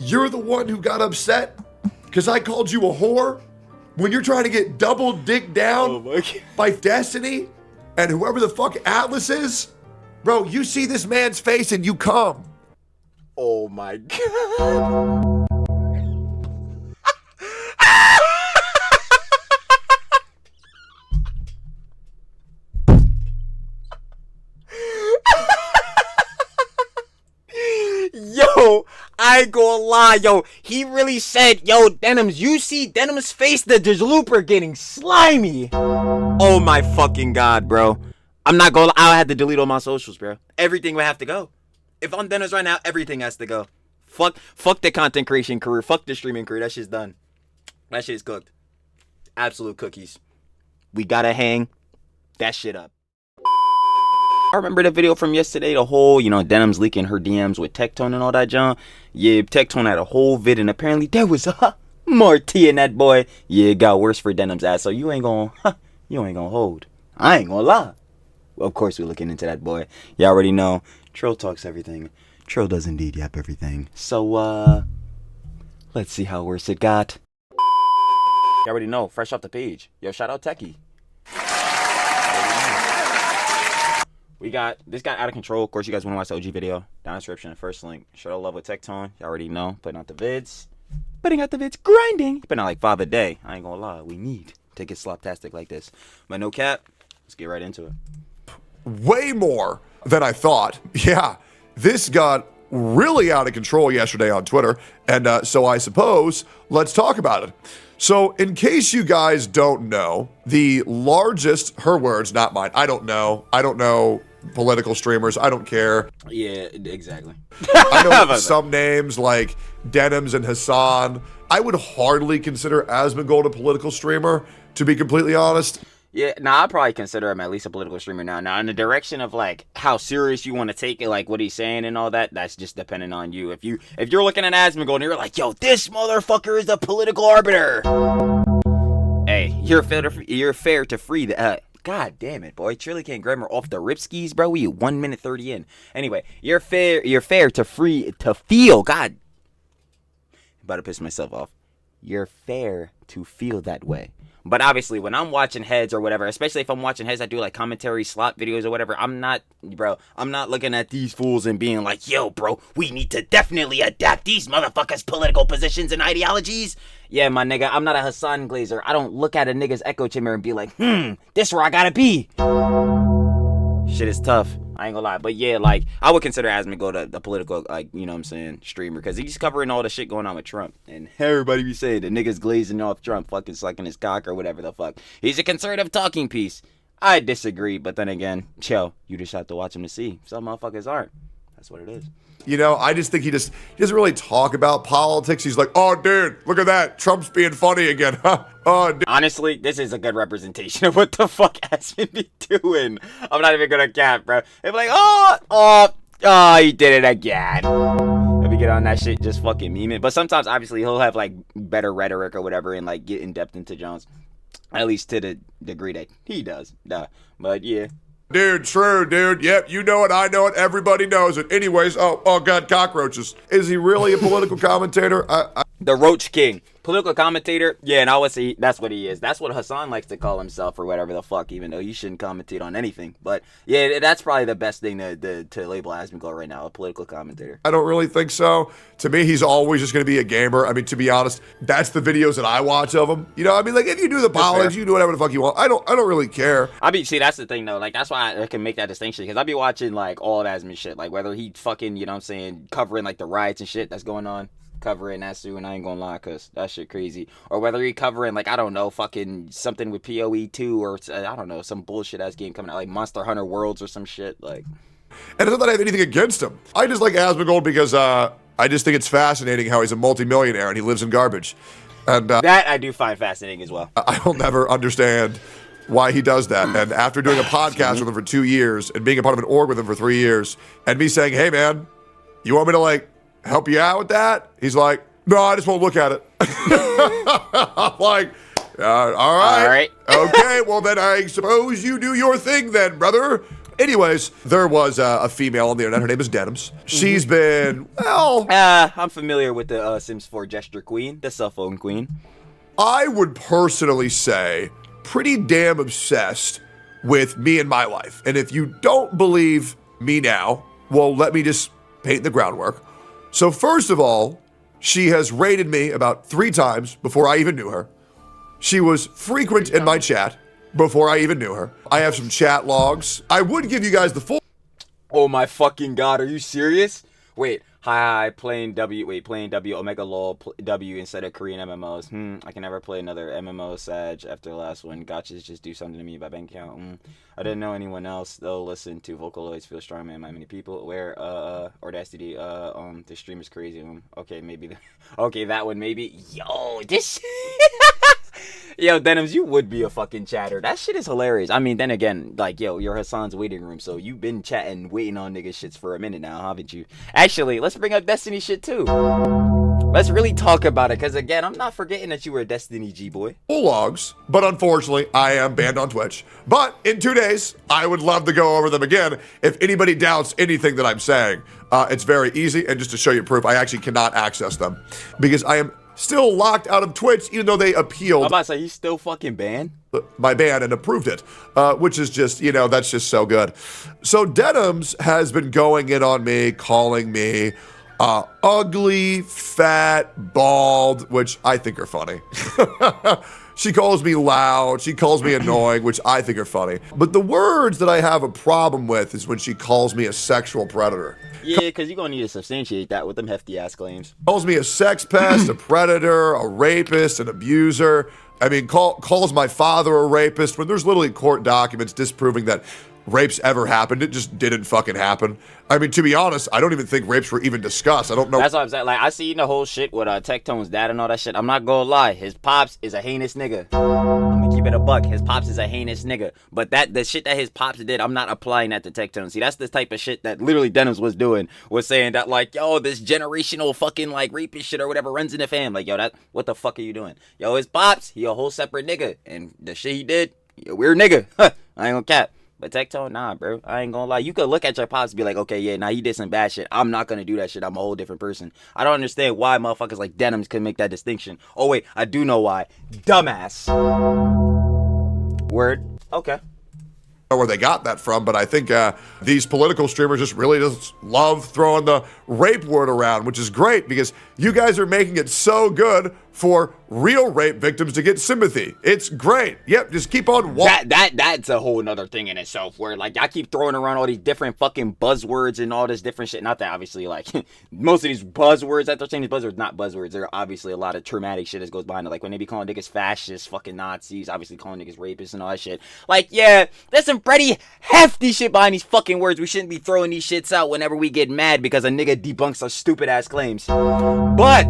you're the one who got upset because I called you a whore when you're trying to get double dick down by Destiny and whoever the fuck Atlas is? Bro, you see this man's face and you come. Oh my God. Yo, I ain't gonna lie, yo, he really said, yo, Denims, you see Denims' face, the looper getting slimy. Oh my fucking God, bro. I'm not gonna lie, I had to delete all my socials, bro. Everything would have to go. If I'm Denims right now, everything has to go. Fuck the content creation career, fuck the streaming career, that shit's done. That shit's cooked. Absolute cookies. We gotta hang that shit up. I remember the video from yesterday, the whole, Denims leaking her DMs with Tectone and all that, John. Yeah, Tectone had a whole vid, and apparently there was more tea in that boy. Yeah, it got worse for Denims' ass, so you ain't gonna hold. I ain't gonna lie. Well, of course we're looking into that boy. You already know, Trill talks everything. Trill does indeed yap everything. So, let's see how worse it got. You already know, fresh off the page. Yo, shout out Techie. We got, this got out of control. Of course, you guys want to watch the OG video. Down in the description, first link. Show love with Tectone. You already know. Putting out the vids. Grinding. Putting out like 5 a day. I ain't gonna lie. We need to get sloptastic like this. But no cap. Let's get right into it. Way more than I thought. Yeah, this got really out of control yesterday on Twitter. And so I suppose let's talk about it. So in case you guys don't know, the largest, her words, not mine. I don't know political streamers. I don't care. Yeah, exactly. I know some names like Denims and Hassan. I would hardly consider Asmongold a political streamer, to be completely honest. Yeah, I'd probably consider him at least a political streamer now. Now, in the direction of like how serious you want to take it, like what he's saying and all that, that's just dependent on you. If you're looking at Asmongold and you're like, yo, this motherfucker is a political arbiter. Hey, you're fair to free the. God damn it, boy. Trilly can't grammar off the rip skis, bro. We 1 minute 30 in. Anyway, you're fair to feel. God. I'm about to piss myself off. You're fair to feel that way. But obviously, when I'm watching heads or whatever, especially if I'm watching heads, I do like commentary slot videos or whatever. I'm not looking at these fools and being like, yo, bro, we need to definitely adapt these motherfuckers' political positions and ideologies. Yeah, my nigga, I'm not a Hassan Glazer. I don't look at a nigga's echo chamber and be like, this where I gotta be. Shit is tough. I ain't gonna lie. But yeah, like, I would consider Asmongold the political, like, you know what I'm saying, streamer. Because he's covering all the shit going on with Trump. And everybody be saying the nigga's glazing off Trump, fucking sucking his cock or whatever the fuck. He's a conservative talking piece. I disagree. But then again, chill. You just have to watch him to see. Some motherfuckers aren't. That's what it is. You know, I just think he doesn't really talk about politics. He's like, oh, dude, look at that. Trump's being funny again. Oh, dude. Honestly, this is a good representation of what the fuck Asmon be doing. I'm not even gonna cap, bro. They'll be like, oh, he did it again. If we get on that shit, just fucking meme it. But sometimes, obviously, he'll have, like, better rhetoric or whatever and, like, get in depth into Jones. At least to the degree that he does. Duh. But, yeah. Dude, true, dude. Yep, you know it, I know it, everybody knows it. Anyways, oh God, cockroaches. Is he really a political commentator? The Roach King. Political commentator? Yeah, and I would say that's what he is. That's what Hassan likes to call himself or whatever the fuck, even though he shouldn't commentate on anything. But, yeah, that's probably the best thing to label Asmongold right now, a political commentator. I don't really think so. To me, he's always just going to be a gamer. I mean, to be honest, that's the videos that I watch of him. You know, I mean, like, if you do the politics, you can do whatever the fuck you want. I don't really care. See, that's the thing, though. Like, that's why I can make that distinction, because I be watching, like, all of Asmon shit. Like, whether he fucking, you know what I'm saying, covering, like, the riots and shit that's going on. Covering Nasu, and I ain't gonna lie, cause that shit crazy. Or whether he covering, like, I don't know, fucking something with PoE 2 or I don't know, some bullshit ass game coming out, like Monster Hunter Worlds or some shit, like. And it's not that I have anything against him. I just like Asmongold because I just think it's fascinating how he's a multimillionaire and he lives in garbage. And that I do find fascinating as well. I'll never understand why he does that. And after doing a podcast with him for 2 years and being a part of an org with him for 3 years, and me saying, hey man, you want me to, like, help you out with that? He's like, no, I just won't look at it. I'm like, all right. Okay, well then I suppose you do your thing then, brother. Anyways, there was a female on the internet. Her name is Denims. She's been, well, I'm familiar with the Sims 4 gesture queen, the cell phone queen. I would personally say pretty damn obsessed with me and my life. And if you don't believe me now, well, let me just paint the groundwork. So first of all, she has rated me about 3 times before I even knew her. She was frequent in my chat before I even knew her. I have some chat logs. I would give you guys the full. Oh my fucking god, are you serious? Wait, hi, playing W, Omega LOL, W instead of Korean MMOs. I can never play another MMO Sag after the last one. Gotchas just do something to me by bank account. I didn't know anyone else, though. Listen to Vocaloids, Feel Strong Man, many people. Aware, Audacity, the stream is crazy. Okay, maybe, okay, that one, maybe. Yo, this. Yo, Denims, you would be a fucking chatter. That shit is hilarious. I mean, then again, like, yo, you're Hassan's waiting room, so you've been chatting, waiting on niggas shits for a minute now, haven't you? Actually, let's bring up Destiny shit, too. Let's really talk about it, because, again, I'm not forgetting that you were a Destiny G-boy. Full logs, but unfortunately, I am banned on Twitch. But in 2 days, I would love to go over them again. If anybody doubts anything that I'm saying, it's very easy, and just to show you proof, I actually cannot access them, because I am still locked out of Twitch, even though they appealed. I'm about to say, he's still fucking banned? My ban and approved it, which is just, that's just so good. So Denims has been going in on me, calling me ugly, fat, bald, which I think are funny. She calls me loud, she calls me annoying, which I think are funny. But the words that I have a problem with is when she calls me a sexual predator. Yeah, because you're going to need to substantiate that with them hefty-ass claims. Calls me a sex pest, a predator, a rapist, an abuser. I mean, calls my father a rapist when there's literally court documents disproving that rapes ever happened. It just didn't fucking happen. I mean, to be honest, I don't even think rapes were even discussed. I don't know. That's what I'm saying. Like, I seen the whole shit with Tectone's dad and all that shit. I'm not gonna lie. His pops is a heinous nigga. I'm gonna keep it a buck. His pops is a heinous nigga. But the shit that his pops did, I'm not applying that to Tectone. See, that's the type of shit that literally Denims was doing. Was saying that, like, yo, this generational fucking, like, rapist shit or whatever runs in the fam. Like, yo, what the fuck are you doing? Yo, his pops, he a whole separate nigga. And the shit he did, he a weird nigga. I ain't gonna cap. But Tectone, nah, bro. I ain't gonna lie. You could look at your pops and be like, okay, yeah, nah, he did some bad shit. I'm not gonna do that shit. I'm a whole different person. I don't understand why motherfuckers like Denims can make that distinction. Oh, wait, I do know why. Dumbass. Word. Okay. Know where they got that from, but I think these political streamers just really just love throwing the rape word around, which is great because you guys are making it so good for real rape victims to get sympathy. It's great. Yep, just keep on walking. That's a whole nother thing in itself where, like, I keep throwing around all these different fucking buzzwords and all this different shit. Not that obviously, like, most of these buzzwords that they're saying, these buzzwords, not buzzwords. There are obviously a lot of traumatic shit that goes behind it. Like when they be calling niggas fascists, fucking Nazis, obviously calling niggas rapists and all that shit. Like, yeah, there's some pretty hefty shit behind these fucking words. We shouldn't be throwing these shits out whenever we get mad because a nigga debunks our stupid ass claims. But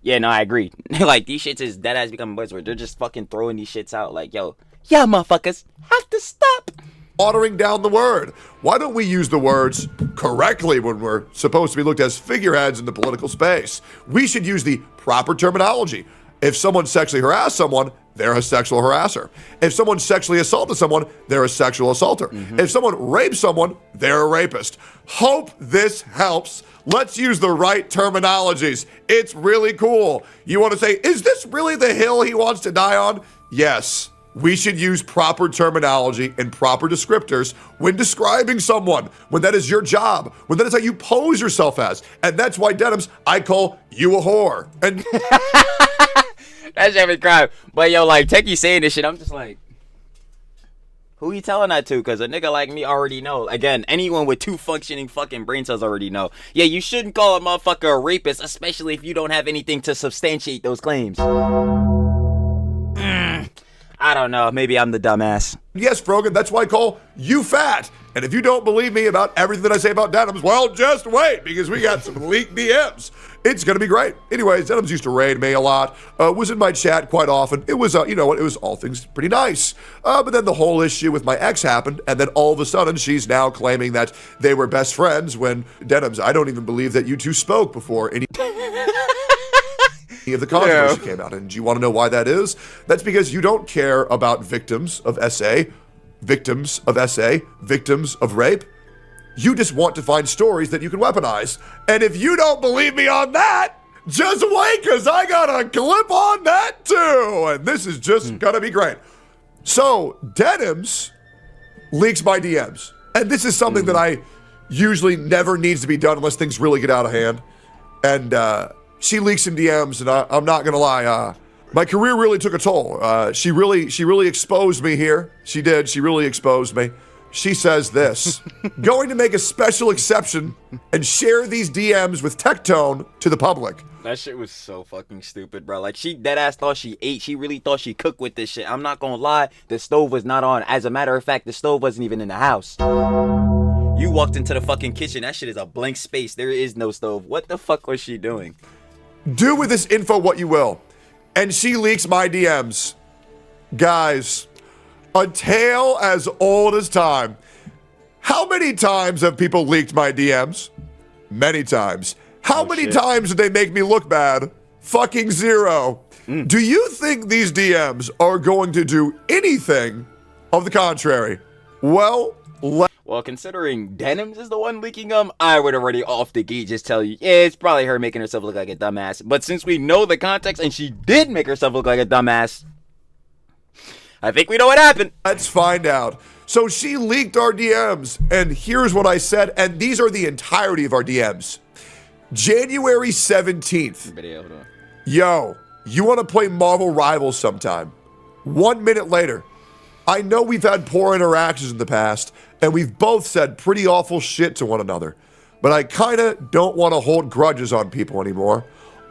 yeah, no, I agree. Like, these shits is dead ass becoming buzzwords. They're just fucking throwing these shits out. Like, yo, yeah, motherfuckers have to stop watering down the word. Why don't we use the words correctly when we're supposed to be looked as figureheads in the political space? We should use the proper terminology. If someone sexually harassed someone, they're a sexual harasser. If someone sexually assaulted someone, they're a sexual assaulter. If someone raped someone, they're a rapist. Hope this helps. Let's use the right terminologies. It's really cool. You want to say, is this really the hill he wants to die on? Yes. We should use proper terminology and proper descriptors when describing someone, when that is your job, when that is how you pose yourself as. And that's why, Denims, I call you a whore. And that's every crime. But yo, like, Techie saying this shit, I'm just like, who you telling that to? Because a nigga like me already know. Again, anyone with 2 functioning fucking brain cells already know. Yeah, you shouldn't call a motherfucker a rapist, especially if you don't have anything to substantiate those claims. I don't know. Maybe I'm the dumbass. Yes, Frogan, that's why I call you fat. And if you don't believe me about everything that I say about Denims, well, just wait, because we got some leaked DMs. It's going to be great. Anyways, Denims used to raid me a lot, was in my chat quite often. It was, you know what, it was all things pretty nice. But then the whole issue with my ex happened, and then all of a sudden, she's now claiming that they were best friends when, Denims, I don't even believe that you two spoke before any of the controversy came out. And do you want to know why that is? That's because you don't care about victims of SA. victims of SA, victims of rape. You just want to find stories that you can weaponize. And if you don't believe me on that, just wait, because I got a clip on that too. And this is just going to be great. So, Denims leaks my DMs. And this is something that I usually never needs to be done unless things really get out of hand. And she leaks some DMs, and I'm not going to lie. My career really took a toll. She really exposed me here. She did. She really exposed me. She says this, going to make a special exception and share these DMs with Tectone to the public. That shit was so fucking stupid, bro. Like, she deadass thought she ate. She really thought she cooked with this shit. I'm not gonna lie, the stove was not on. As a matter of fact, the stove wasn't even in the house. You walked into the fucking kitchen. That shit is a blank space. There is no stove. What the fuck was she doing? Do with this info what you will. And she leaks my DMs. Guys, a tale as old as time. How many times have people leaked my DMs? Many times. How many times did they make me look bad? Fucking zero. Do you think these DMs are going to do anything of the contrary? Well, Considering Denims is the one leaking them, I would already off the gate just tell you, yeah, it's probably her making herself look like a dumbass. But since we know the context and she did make herself look like a dumbass, I think we know what happened. Let's find out. So she leaked our DMs, and here's what I said, and these are the entirety of our DMs. January 17th. Video, hold on. Yo, you want to play Marvel Rivals sometime? 1 minute later. I know we've had poor interactions in the past, and we've both said pretty awful shit to one another, but I kind of don't want to hold grudges on people anymore.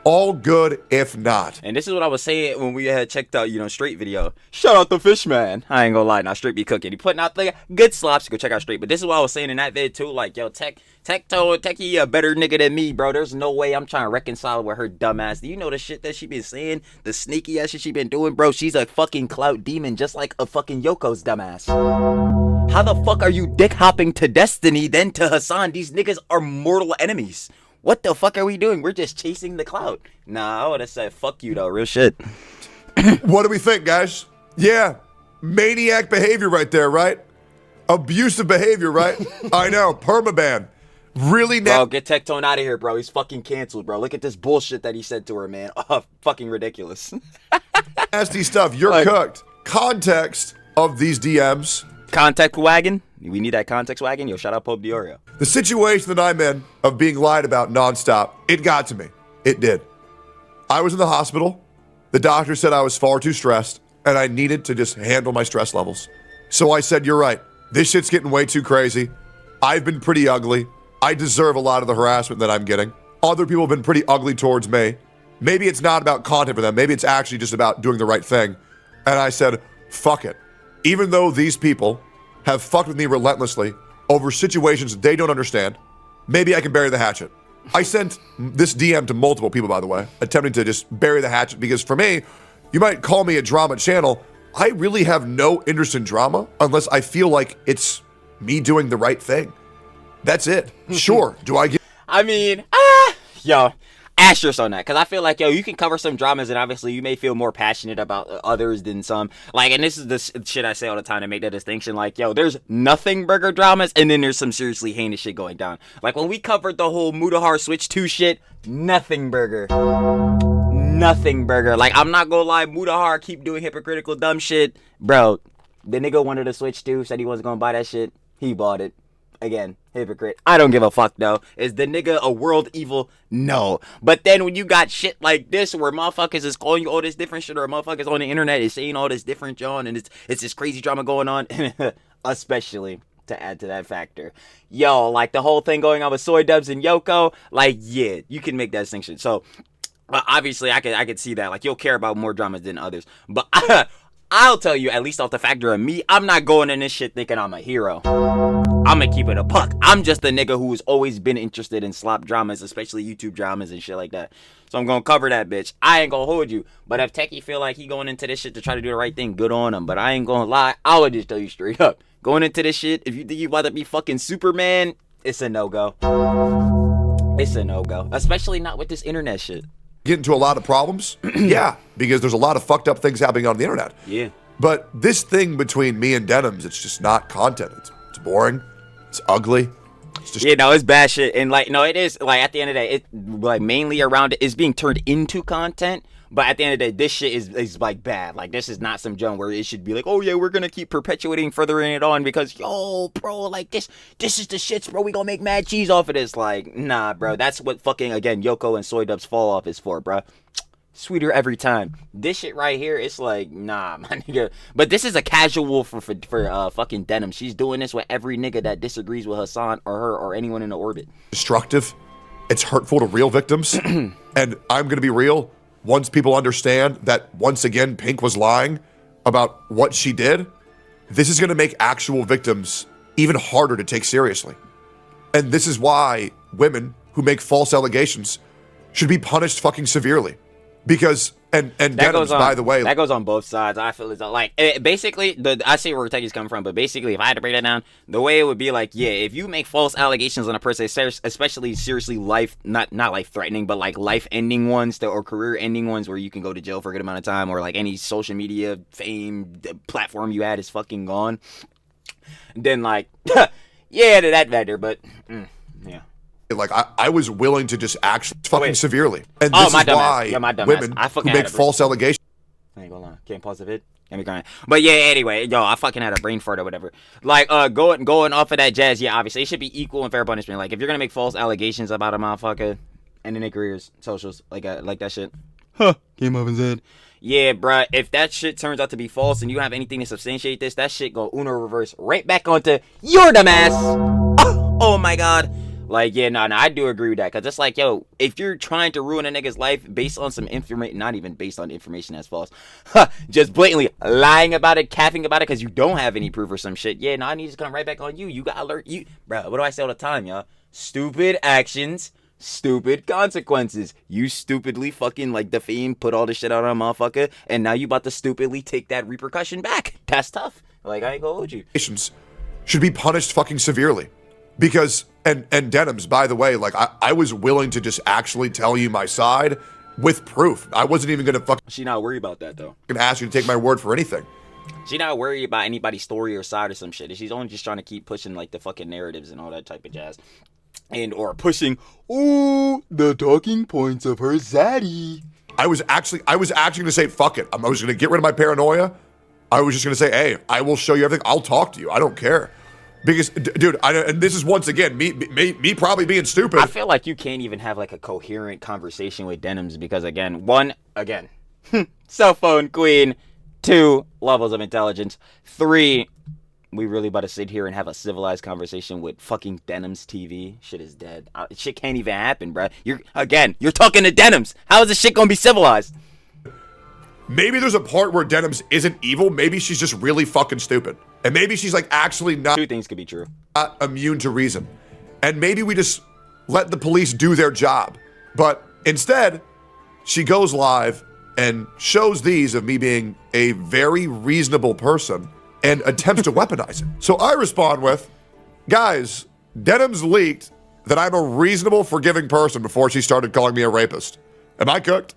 All good if not. And this is what I was saying when we had checked out, Straight video. Shout out the fish man. I ain't gonna lie, now Straight be cooking. He putting out the good slops. Go check out Straight. But this is what I was saying in that vid too. Like, yo, Techie a better nigga than me, bro. There's no way I'm trying to reconcile with her dumbass. Do you know the shit that she been saying? The sneaky ass shit she been doing, bro. She's a fucking clout demon, just like a fucking Yoko's dumbass. How the fuck are you dick hopping to Destiny, then to Hassan? These niggas are mortal enemies. What the fuck are we doing? We're just chasing the clout. Nah, I would have said fuck you though, real shit. What do we think, guys? Yeah, maniac behavior right there, right? Abusive behavior, right? I know, permaban. Really Bro, get Tectone out of here, bro. He's fucking canceled, bro. Look at this bullshit that he said to her, man. Oh, fucking ridiculous. Nasty stuff. You're cooked. Context of these DMs. Context wagon. We need that context wagon. Yo, shout out Pope Diorio. The situation that I'm in of being lied about nonstop, it got to me. It did. I was in the hospital. The doctor said I was far too stressed, and I needed to just handle my stress levels. So I said, you're right. This shit's getting way too crazy. I've been pretty ugly. I deserve a lot of the harassment that I'm getting. Other people have been pretty ugly towards me. Maybe it's not about content for them. Maybe it's actually just about doing the right thing. And I said, fuck it. Even though these people have fucked with me relentlessly over situations they don't understand, maybe I can bury the hatchet. I sent this DM to multiple people, by the way, attempting to just bury the hatchet, because for me, you might call me a drama channel. I really have no interest in drama unless I feel like it's me doing the right thing. That's it. Sure. Do I get... Yo, asterisk on that, because I feel like, yo, you can cover some dramas, and obviously you may feel more passionate about others than some. Like, and this is the shit I say all the time to make that distinction. Like, yo, there's nothing burger dramas, and then there's some seriously heinous shit going down. Like, when we covered the whole Mudahar Switch 2 shit, nothing burger. Nothing burger. Like, I'm not gonna lie, Mudahar keep doing hypocritical dumb shit. Bro, the nigga wanted a Switch 2, said he wasn't gonna buy that shit. He bought it. Again, hypocrite. I don't give a fuck though. Is the nigga a world evil? No. But then when you got shit like this where motherfuckers is calling you all this different shit, or motherfuckers on the internet is saying all this different John, and it's this crazy drama going on, especially to add to that factor. Yo, like the whole thing going on with Soy Dubs and Yoko, like, yeah, you can make that distinction. So obviously I could see that. Like, you'll care about more dramas than others. But I'll tell you, at least off the factor of me, I'm not going in this shit thinking I'm a hero. I'm gonna keep it a buck. I'm just a nigga who's always been interested in slop dramas, especially YouTube dramas and shit like that. So I'm gonna cover that bitch. I ain't gonna hold you. But if Techie feel like he going into this shit to try to do the right thing, good on him. But I ain't gonna lie, I would just tell you straight up. Going into this shit, if you think you about to be fucking Superman, it's a no-go. It's a no-go. Especially not with this internet shit. Get into a lot of problems? Yeah, because there's a lot of fucked up things happening on the internet. Yeah. But this thing between me and Denims, it's just not content. It's boring. It's ugly. It's just it's bad shit. And like, no, it is like at the end of the day, it like mainly around it is being turned into content. But at the end of the day, this shit is like bad. Like, this is not some junk where it should be like, oh yeah, we're gonna keep perpetuating, furthering it on because yo, bro, like this is the shits, bro. We gonna make mad cheese off of this. Like, nah, bro. That's what fucking again Yoko and Soy Dub's fall off is for, bro. Sweeter every time. This shit right here, it's like, nah, my nigga. But this is a casual for fucking Denim. She's doing this with every nigga that disagrees with Hassan or her or anyone in the orbit. Destructive. It's hurtful to real victims. And I'm gonna be real. Once people understand that once again Pink was lying about what she did, this is gonna make actual victims even harder to take seriously. And this is why women who make false allegations should be punished fucking severely. Because and Denims, by the way, that goes on both sides. I feel it's like basically I see where Techie's coming from, but basically if I had to break that down, the way it would be like, yeah, if you make false allegations on a person, especially seriously not life threatening, but like life ending ones or career ending ones where you can go to jail for a good amount of time, or like any social media fame platform you had is fucking gone, then like yeah, that matter, but yeah. Like I was willing to just actually fucking severely, and this is why women who make false allegations. Hey, hold on, can't pause the vid. Let me go. But yeah, anyway, yo, I fucking had a brain fart or whatever. Like, going off of that jazz. Yeah, obviously it should be equal and fair punishment. Like, if you're gonna make false allegations about a motherfucker and then their careers, socials, like that shit. Huh? Came up and said, yeah, bruh. If that shit turns out to be false and you have anything to substantiate this, that shit go Uno reverse right back onto your dumbass. Oh my god. Like, yeah, no, I do agree with that. Because it's like, yo, if you're trying to ruin a nigga's life based on some information, not even based on information that's false, just blatantly lying about it, capping about it because you don't have any proof or some shit, yeah, no, I need to come right back on you. You got to alert you. Bro, what do I say all the time, y'all? Stupid actions, stupid consequences. You stupidly fucking, like, defame, put all this shit out on a motherfucker, and now you about to stupidly take that repercussion back. That's tough. Like, I ain't gonna hold you. Should be punished fucking severely. Because, and Denims, by the way, like, I was willing to just actually tell you my side with proof. I wasn't even going to fucking... She not worried about that, though. ...ask you to take my word for anything. She not worried about anybody's story or side or some shit. She's only just trying to keep pushing, like, the fucking narratives and all that type of jazz. And, or pushing, the talking points of her zaddy. I was actually going to say, fuck it. I was going to get rid of my paranoia. I was just going to say, hey, I will show you everything. I'll talk to you. I don't care. Because, dude, and this is once again me probably being stupid. I feel like you can't even have like a coherent conversation with Denims because, again, cell phone queen. 2, levels of intelligence. 3, we really about to sit here and have a civilized conversation with fucking Denims TV. Shit is dead. Shit can't even happen, bro. You're talking to Denims. How is this shit gonna be civilized? Maybe there's a part where Denims isn't evil. Maybe she's just really fucking stupid. And maybe she's like actually not... Two things could be true. ...not immune to reason. And maybe we just let the police do their job. But instead, she goes live and shows these of me being a very reasonable person and attempts to weaponize it. So I respond with, guys, Denims leaked that I'm a reasonable, forgiving person before she started calling me a rapist. Am I cooked?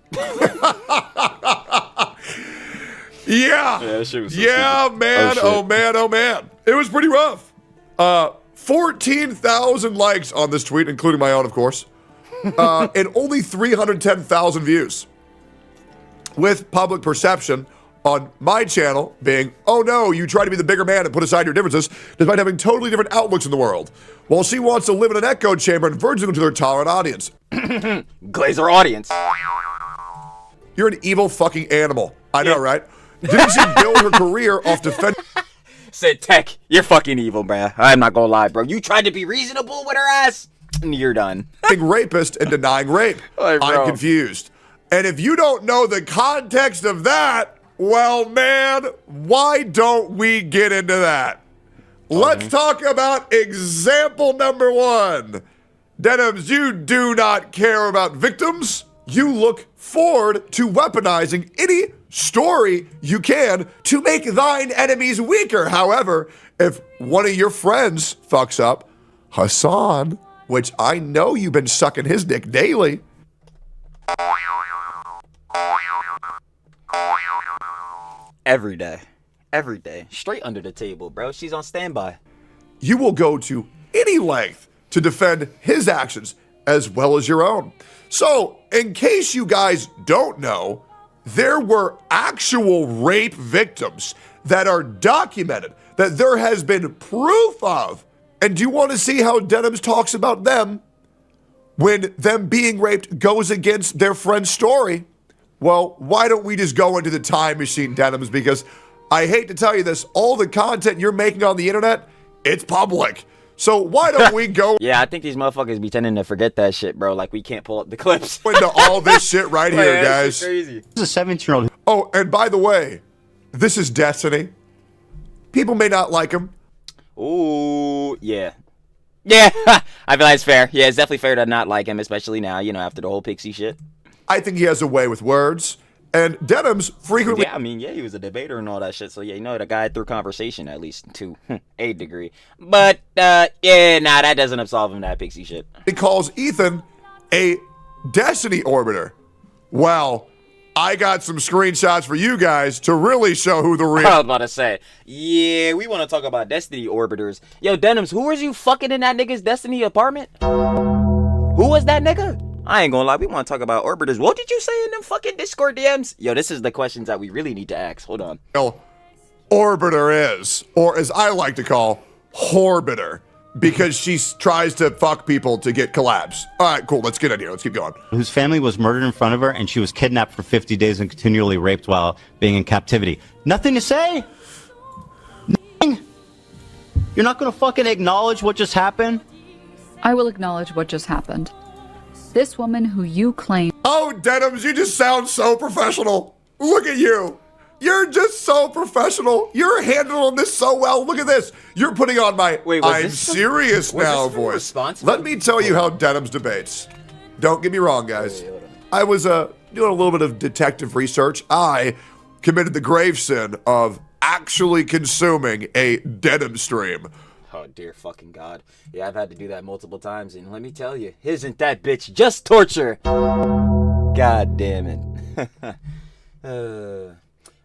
Yeah, shit was so stupid. Man. Oh man. It was pretty rough. 14,000 likes on this tweet, including my own, of course. And only 310,000 views. With public perception on my channel being, oh no, you try to be the bigger man and put aside your differences, despite having totally different outlooks in the world. While she wants to live in an echo chamber and virgin to their tolerant audience. Glazer audience. You're an evil fucking animal. I know, right? Didn't she build her career off defending... Said Tech, you're fucking evil, bruh. I'm not gonna lie, bro. You tried to be reasonable with her ass, and you're done. ...rapist and denying rape. Hey, I'm confused. And if you don't know the context of that, well, man, why don't we get into that? Let's talk about example number 1. Denims, you do not care about victims. You look forward to weaponizing any story you can to make thine enemies weaker. However, if one of your friends fucks up, Hassan, which I know you've been sucking his dick daily. Every day. Every day. Straight under the table, bro. She's on standby. You will go to any length to defend his actions as well as your own. So, in case you guys don't know, there were actual rape victims that are documented, that there has been proof of. And do you want to see how Denims talks about them when them being raped goes against their friend's story? Well, why don't we just go into the time machine, Denims? Because I hate to tell you this, all the content you're making on the internet, it's public. So why don't we go Yeah, I think these motherfuckers be tending to forget that shit, bro. Like, we can't pull up the clips. into all this shit right here, guys. Crazy. This is a 17-year-old. Oh, and by the way, this is Destiny. People may not like him. Ooh, yeah. Yeah, I feel like it's fair. Yeah, it's definitely fair to not like him, especially now, you know, after the whole Pixie shit. I think he has a way with words. And Denims frequently... Yeah, I mean, yeah, he was a debater and all that shit. So, yeah, you know, the guy through conversation, at least, to a degree. But, yeah, nah, that doesn't absolve him of that Pixie shit. He calls Ethan a Destiny orbiter. Well, I got some screenshots for you guys to really show who the I real... was about to say, yeah, we want to talk about Destiny orbiters. Yo, Denims, who was you fucking in that nigga's Destiny apartment? Who was that nigga? I ain't gonna lie, we want to talk about orbiters. What did you say in them fucking Discord DMs? Yo, this is the questions that we really need to ask. Hold on. orbiter is, or as I like to call, Horbiter, because she tries to fuck people to get collabs. All right, cool. Let's get in here. Let's keep going. Whose family was murdered in front of her, and she was kidnapped for 50 days and continually raped while being in captivity. Nothing to say? Nothing? You're not gonna fucking acknowledge what just happened? I will acknowledge what just happened. This woman who you claim... Oh, Denims, you just sound so professional. Look at you. You're just so professional. You're handling this so well. Look at this. You're putting on my Wait, was I'm this the- serious was now this the voice. response? Let me tell you how Denims debates. Don't get me wrong, guys. Wait, hold on. I was doing a little bit of detective research. I committed the grave sin of actually consuming a Denim stream. Oh, dear fucking God. Yeah, I've had to do that multiple times, and let me tell you, isn't that bitch just torture? God damn it.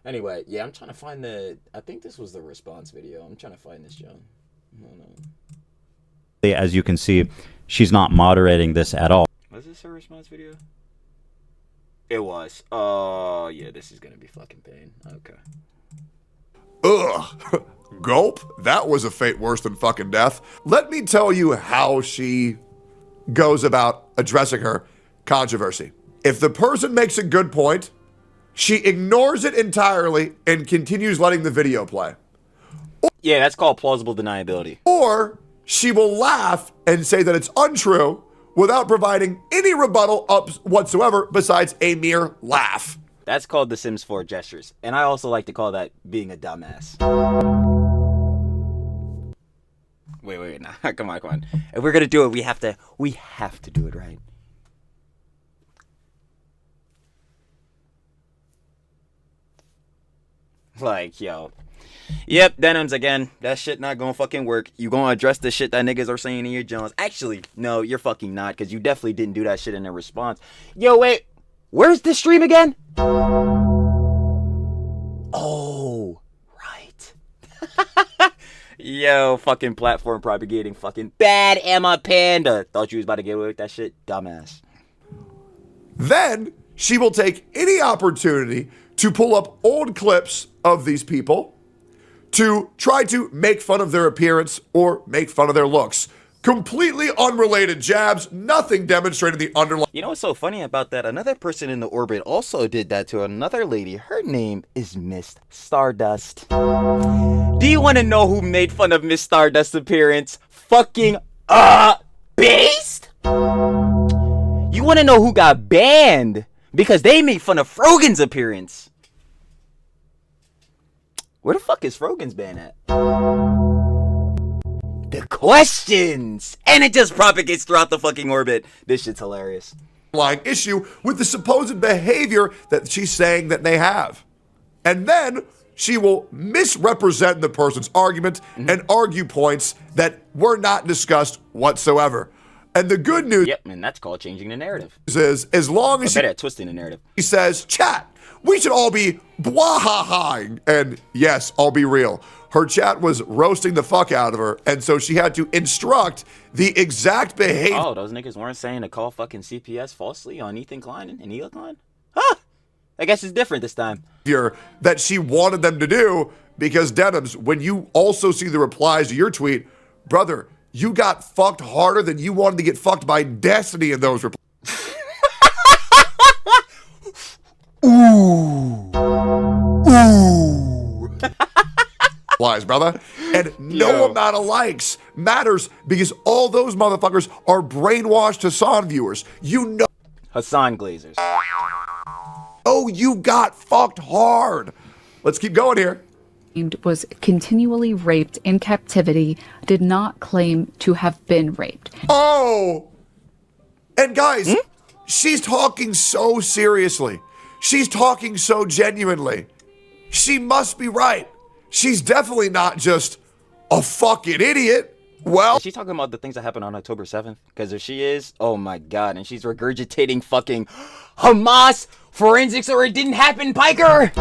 Anyway, yeah, I'm trying to find I think this was the response video. I'm trying to find this, John. Hold on. As you can see, she's not moderating this at all. Was this her response video? It was. Oh, yeah, this is gonna be fucking pain. Okay. Ugh. Gulp. That was a fate worse than fucking death. Let me tell you how she goes about addressing her controversy. If the person makes a good point, she ignores it entirely and continues letting the video play. Yeah, that's called plausible deniability. Or she will laugh and say that it's untrue without providing any rebuttal whatsoever besides a mere laugh. That's called the Sims 4 gestures. And I also like to call that being a dumbass. Wait, nah, come on. If we're gonna do it, we have to do it right. Like, yo. Yep, Denims again. That shit not gonna fucking work. You gonna address the shit that niggas are saying in your Jones. Actually, no, you're fucking not, because you definitely didn't do that shit in a response. Yo, wait. Where's the stream again? Oh, right. Yo, fucking platform propagating fucking bad Emma Panda. Thought you was about to get away with that shit? Dumbass. Then she will take any opportunity to pull up old clips of these people to try to make fun of their appearance or make fun of their looks. Completely unrelated jabs, nothing demonstrating the underlying. You know what's so funny about that? Another person in the orbit also did that to another lady. Her name is Miss Stardust. Do you want to know who made fun of Miss Stardust's appearance? Fucking Beast? You want to know who got banned because they made fun of Frogan's appearance? Where the fuck is Frogan's ban at? The questions! And it just propagates throughout the fucking orbit. This shit's hilarious. Issue with the supposed behavior that she's saying that they have. And then she will misrepresent the person's argument and argue points that were not discussed whatsoever. And the good news Yep, and that's called changing the narrative. is, as long as Better at twisting the narrative. she says, chat, we should all be blah-ha-haing. And yes, I'll be real. Her chat was roasting the fuck out of her, and so she had to instruct the exact behavior. Oh, those niggas weren't saying to call fucking CPS falsely on Ethan Klein and Eli Klein? Huh. I guess it's different this time. That she wanted them to do, because Denims, when you also see the replies to your tweet, brother, you got fucked harder than you wanted to get fucked by Destiny in those replies. Lies, brother. And no amount of likes matters, because all those motherfuckers are brainwashed Hassan viewers. You know. Hassan Glazers. Oh, you got fucked hard. Let's keep going here. Was continually raped in captivity, did not claim to have been raped. Oh! And guys, she's talking so seriously. She's talking so genuinely. She must be right. She's definitely not just a fucking idiot. Well, Is she talking about the things that happened on October 7th? Because if she is, oh my god, and she's regurgitating fucking Hamas forensics or it didn't happen, Piker!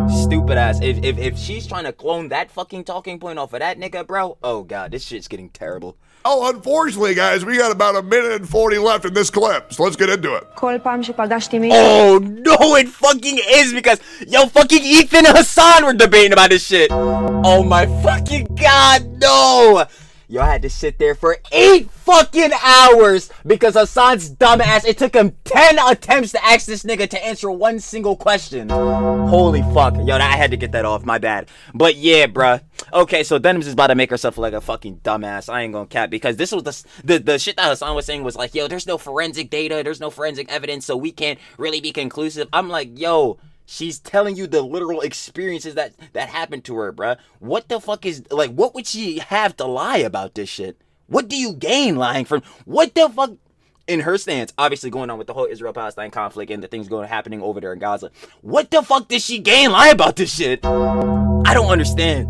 Stupid ass. If she's trying to clone that fucking talking point off of that nigga, bro, oh god, this shit's getting terrible. oh, unfortunately, guys, we got about 1:40 left in this clip, so let's get into it. כל פעם שפגשתי מישהו, Oh no, it fucking is, because yo, fucking Ethan and Hassan were debating about this shit. Oh my fucking god, no! Yo, I had to sit there for 8 fucking hours because Hassan's dumb ass, it took him 10 attempts to ask this nigga to answer one single question. Holy fuck. Yo, I had to get that off, my bad. But yeah, bruh. Okay, so Denims is about to make herself look like a fucking dumbass. I ain't gonna cap, because this was the shit that Hassan was saying was like, yo, there's no forensic data, there's no forensic evidence, so we can't really be conclusive. I'm like, yo, she's telling you the literal experiences that happened to her, bruh. What the fuck is, like, what would she have to lie about this shit? What do you gain lying from? What the fuck? In her stance, obviously going on with the whole Israel-Palestine conflict and the things happening over there in Gaza. What the fuck did she gain lying about this shit? I don't understand.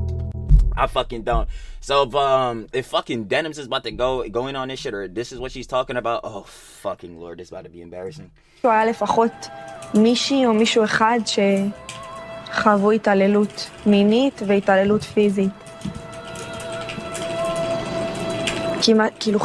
I fucking don't. So if fucking Denims is about to going on this shit, or this is what she's talking about, oh fucking lord, this is about to be embarrassing. היה לפחות מישהי או מישהו אחד שחוו התעללות מינית והתעללות פיזית. כאילו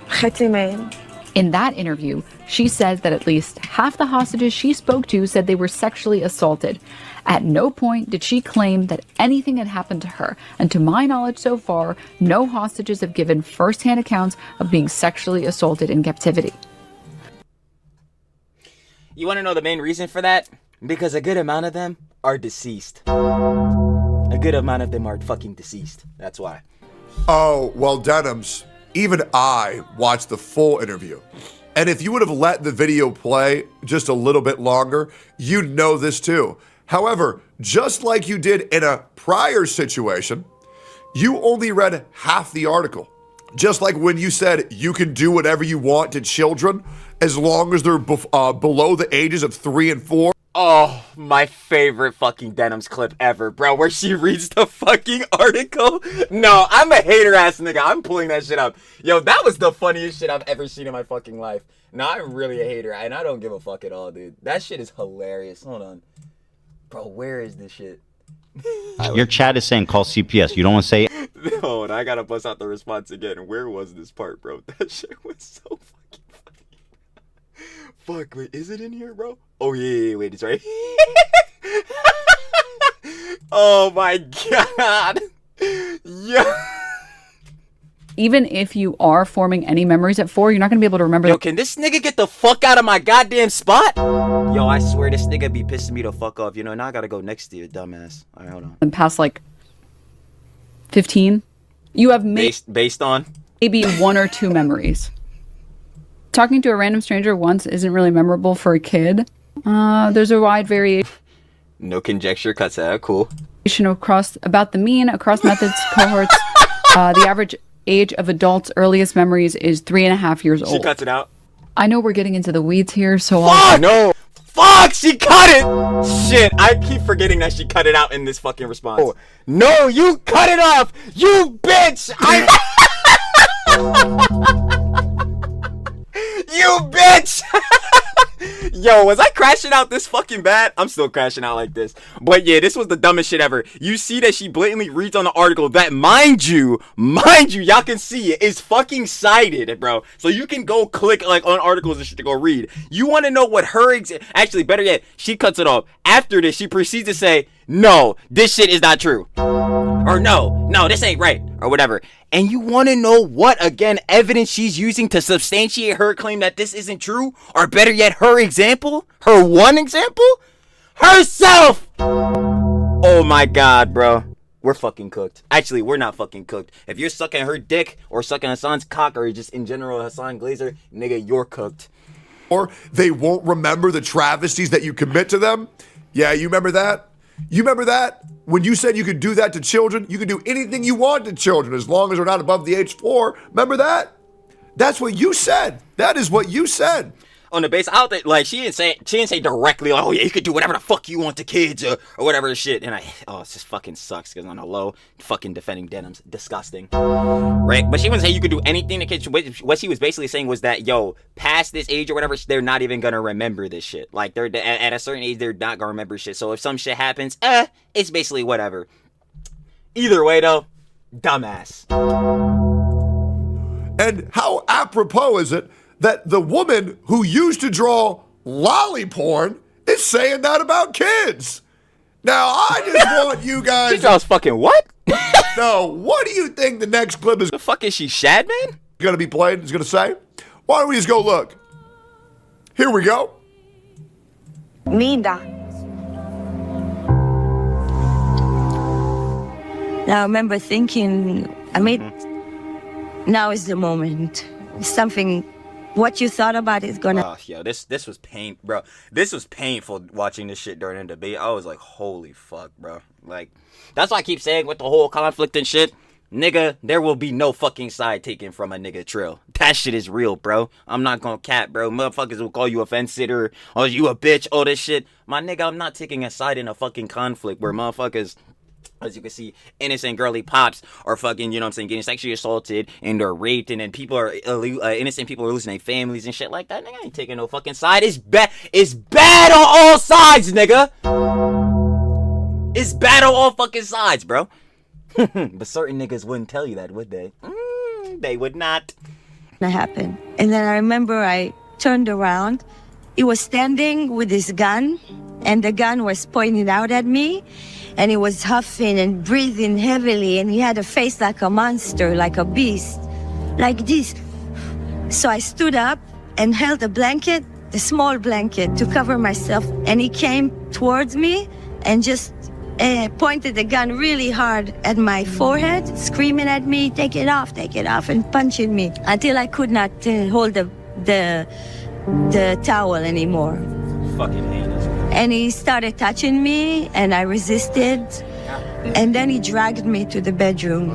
חצי מהם. In that interview, she says that at least half the hostages she spoke to said they were sexually assaulted. At no point did she claim that anything had happened to her, and to my knowledge so far, no hostages have given first-hand accounts of being sexually assaulted in captivity. You want to know the main reason for that? Because a good amount of them are deceased. A good amount of them are fucking deceased. That's why. Oh, well, Denims, even I watched the full interview. And if you would have let the video play just a little bit longer, you'd know this too. However, just like you did in a prior situation, you only read half the article. Just like when you said you can do whatever you want to children as long as they're below the ages of 3 and 4. Oh, my favorite fucking Denims clip ever, bro, where she reads the fucking article. No, I'm a hater ass nigga. I'm pulling that shit up. Yo, that was the funniest shit I've ever seen in my fucking life. No, I'm really a hater, and I don't give a fuck at all, dude. That shit is hilarious. Hold on. Bro, where is this shit? Your chat is saying call CPS. You don't want to say it? Hold on, I gotta bust out the response again. Where was this part, bro? That shit was so fucking funny. Fuck, wait, is it in here, bro? Oh, yeah, wait, it's right. Oh my god. Yeah. Even if you are forming any memories at 4, you're not going to be able to remember. Yo, can this nigga get the fuck out of my goddamn spot? Yo, I swear this nigga be pissing me the fuck off. You know, now I gotta go next to you, dumbass. Alright, hold on. In past, like, 15, you have Based on? maybe 1 or 2 memories. Talking to a random stranger once isn't really memorable for a kid. There's a wide variation No conjecture cuts out. Cool. across methods, cohorts. The average age of adults' earliest memories is 3.5 years She old. cuts it out. I know we're getting into the weeds here, so Fuck! No! Fuck! She cut it! Shit, I keep forgetting that she cut it out in this fucking response. Oh, no, you cut it off! You bitch! you, bitch! Yo, was I crashing out this fucking bad? I'm still crashing out like this. But yeah, this was the dumbest shit ever. You see that she blatantly reads on the article that, mind you, y'all can see it, is fucking cited, bro. So you can go click like on articles and shit to go read. You want to know what her actually, better yet, she cuts it off. After this, she proceeds to say, no, this shit is not true. Or no, this ain't right. Or whatever. And you want to know what, again, evidence she's using to substantiate her claim that this isn't true? Or better yet, her example? Her one example? Herself! Oh my god, bro. We're fucking cooked. Actually, we're not fucking cooked. If you're sucking her dick, or sucking Hassan's cock, or just in general Hassan Glazer, nigga, you're cooked. Or they won't remember the travesties that you commit to them. Yeah, you remember that? You remember that? When you said you could do that to children, you could do anything you want to children as long as they're not above the age 4. Remember that? That's what you said. That is what you said. On the base, I don't think, like, she didn't say directly, like, oh yeah, you could do whatever the fuck you want to kids or whatever shit. And it just fucking sucks because on a low, fucking defending Denims, disgusting, right? But she wouldn't say you could do anything to kids. What she was basically saying was that, yo, past this age or whatever, they're not even gonna remember this shit. Like, they're at a certain age, they're not gonna remember shit. So if some shit happens, it's basically whatever. Either way, though, dumbass. And how apropos is it that the woman who used to draw lolly porn is saying that about kids? Now, I just want you guys... She draws fucking what? No, what do you think the next clip is The fuck is she, Shadman? going to be played? It's going to say? Why don't we just go look? Here we go. Mida. Now I remember thinking, now is the moment. Something, what you thought about is gonna... Oh, yo, this was bro. This was painful watching this shit during the debate. I was like, holy fuck, bro. Like, that's why I keep saying with the whole conflict and shit, nigga, there will be no fucking side taken from a nigga Trill. That shit is real, bro. I'm not gonna cap, bro. Motherfuckers will call you a fence sitter, or you a bitch, all this shit. My nigga, I'm not taking a side in a fucking conflict where motherfuckers, as you can see, innocent girly pops are fucking, you know what I'm saying, getting sexually assaulted and they're raped, and then people are innocent people are losing their families and shit like that. Nigga, I ain't taking no fucking side. It's bad on all sides, nigga. It's bad on all fucking sides, bro. But certain niggas wouldn't tell you that, would they? They would not. That happened. And then I remember I turned around. He was standing with his gun, and the gun was pointed out at me, and he was huffing and breathing heavily, and he had a face like a monster, like a beast, like this. So I stood up and held a blanket, a small blanket, to cover myself, and he came towards me and just pointed the gun really hard at my forehead, screaming at me, take it off, and punching me until I could not hold the towel anymore. Fucking heinous. And he started touching me, and I resisted, and then he dragged me to the bedroom.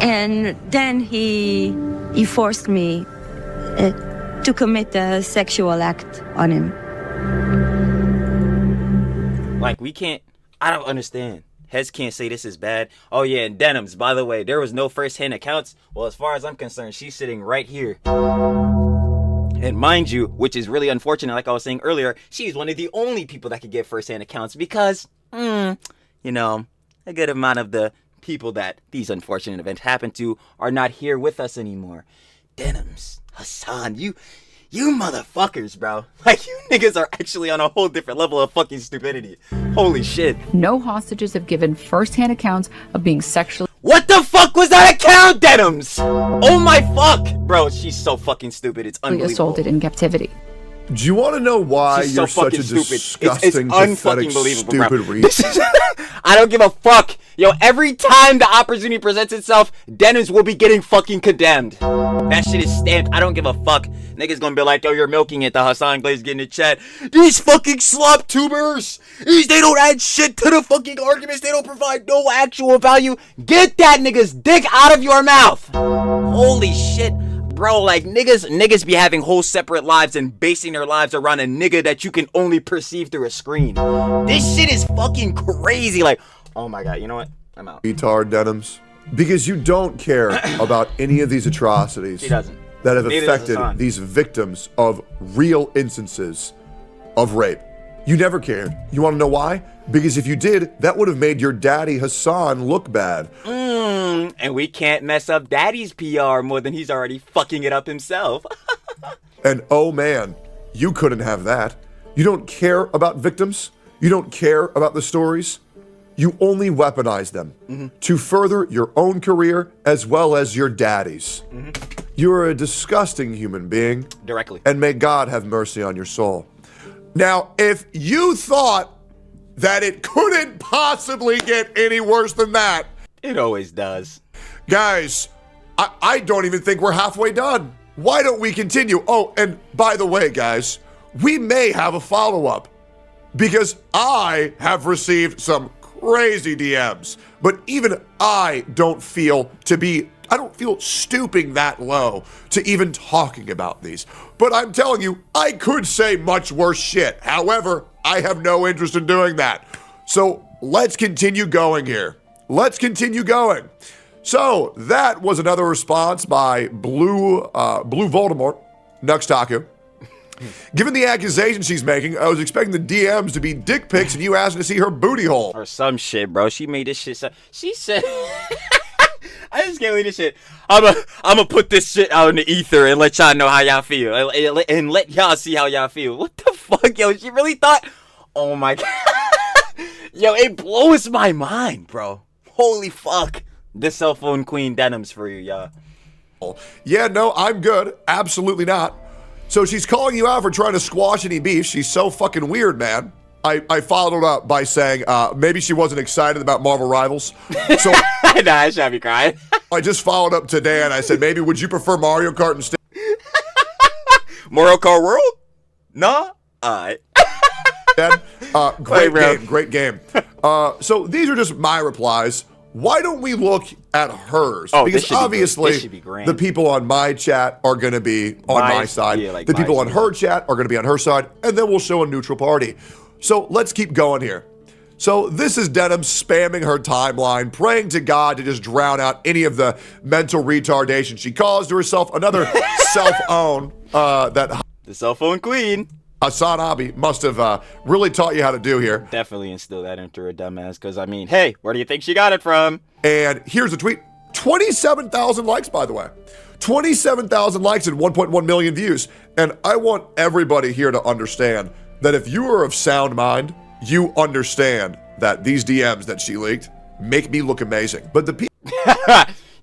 And then he forced me to commit a sexual act on him. Like, I don't understand. Hez can't say this is bad. Oh yeah, and Denims, by the way, there was no first-hand accounts. Well, as far as I'm concerned, she's sitting right here. And mind you, which is really unfortunate, like I was saying earlier, she's one of the only people that could get first-hand accounts because, you know, a good amount of the people that these unfortunate events happen to are not here with us anymore. Denims, Hassan, you motherfuckers, bro. Like, you niggas are actually on a whole different level of fucking stupidity. Holy shit. No hostages have given first-hand accounts of being sexually... What the fuck was that account, Denims? Oh my fuck. Bro, she's so fucking stupid. It's unbelievable. assaulted in captivity. Do you want to know why She's you're so such a fucking stupid. disgusting, It's pathetic, unfucking believable, stupid bro. read? I don't give a fuck. Yo, every time the opportunity presents itself, Denims will be getting fucking condemned. That shit is stamped. I don't give a fuck. Niggas gonna be like, yo, you're milking it. The Hassan Glaze getting in the chat. These fucking slop tubers. They don't add shit to the fucking arguments. They don't provide no actual value. Get that nigga's dick out of your mouth. Holy shit. Bro, like, niggas be having whole separate lives and basing their lives around a nigga that you can only perceive through a screen. This shit is fucking crazy. Like, oh my god, you know what? I'm out. Retard Denims. Because you don't care about any of these atrocities. She doesn't. that have Neither does affected Hassan. these victims of real instances of rape. You never cared. You want to know why? Because if you did, that would have made your daddy Hassan look bad. And we can't mess up daddy's PR more than he's already fucking it up himself. And oh man, you couldn't have that. You don't care about victims. You don't care about the stories. You only weaponize them to further your own career as well as your daddy's. You're a disgusting human being. Directly. And may God have mercy on your soul. Now, if you thought that it couldn't possibly get any worse than that, It always does. guys, I don't even think we're halfway done. Why don't we continue? Oh, and by the way, guys, we may have a follow-up because I have received some crazy DMs, but even I don't feel stooping that low to even talking about these. But I'm telling you, I could say much worse shit. However, I have no interest in doing that. So let's continue going here. Let's continue going. So that was another response by Blue Voldemort, Nuxtaku. Given the accusation she's making, I was expecting the DMs to be dick pics and you asking to see her booty hole. Or some shit, bro. She made this shit. She said, I just can't believe this shit. I'ma put this shit out in the ether and let y'all know how y'all feel. And let y'all see how y'all feel. What the fuck, yo? She really thought, oh my God. Yo, it blows my mind, bro. Holy fuck. This cell phone queen Denims for you, y'all. Yeah, no, I'm good. Absolutely not. So she's calling you out for trying to squash any beef. She's so fucking weird, man. I followed it up by saying maybe she wasn't excited about Marvel Rivals. So Nah, I should be crying. I just followed up today and I said, maybe would you prefer Mario Kart instead? Mario Kart World? Nah? Alright. Great game. So these are just my replies. Why don't we look at hers? Oh, because this should be obviously this should be grand. the people on my chat are going to be on my side. yeah, like the people my on her chat are going to be on her side. And then we'll show a neutral party. So let's keep going here. So this is Denims spamming her timeline, praying to God to just drown out any of the mental retardation she caused to herself. Another self-own that The cell phone queen. Hassan Abi must have really taught you how to do here. Definitely instill that into her dumbass. Because, I mean, hey, where do you think she got it from? And here's a tweet. 27,000 likes, by the way. 27,000 likes and 1.1 million views. And I want everybody here to understand that if you are of sound mind, you understand that these DMs that she leaked make me look amazing. But the people...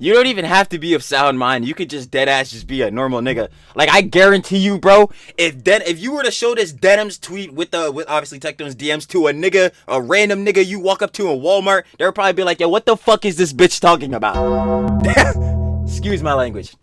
You don't even have to be of sound mind. You could just deadass just be a normal nigga. Like, I guarantee you, bro, if you were to show this Denims tweet with obviously Tectone's DMs to a random nigga you walk up to in Walmart, they'll probably be like, yo, what the fuck is this bitch talking about? Excuse my language.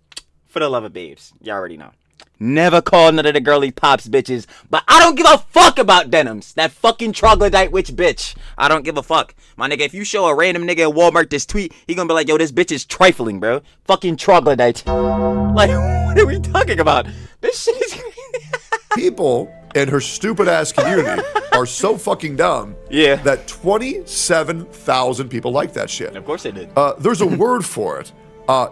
For the love of babes. You already know. Never call none of the girly pops bitches, but I don't give a fuck about Denims. That fucking troglodyte witch bitch. I don't give a fuck. My nigga, if you show a random nigga at Walmart this tweet, he gonna be like, yo, this bitch is trifling, bro. Fucking troglodyte. Like, what are we talking about? This shit is people in her stupid ass community are so fucking dumb that 27,000 people like that shit. Of course they did. There's a word for it.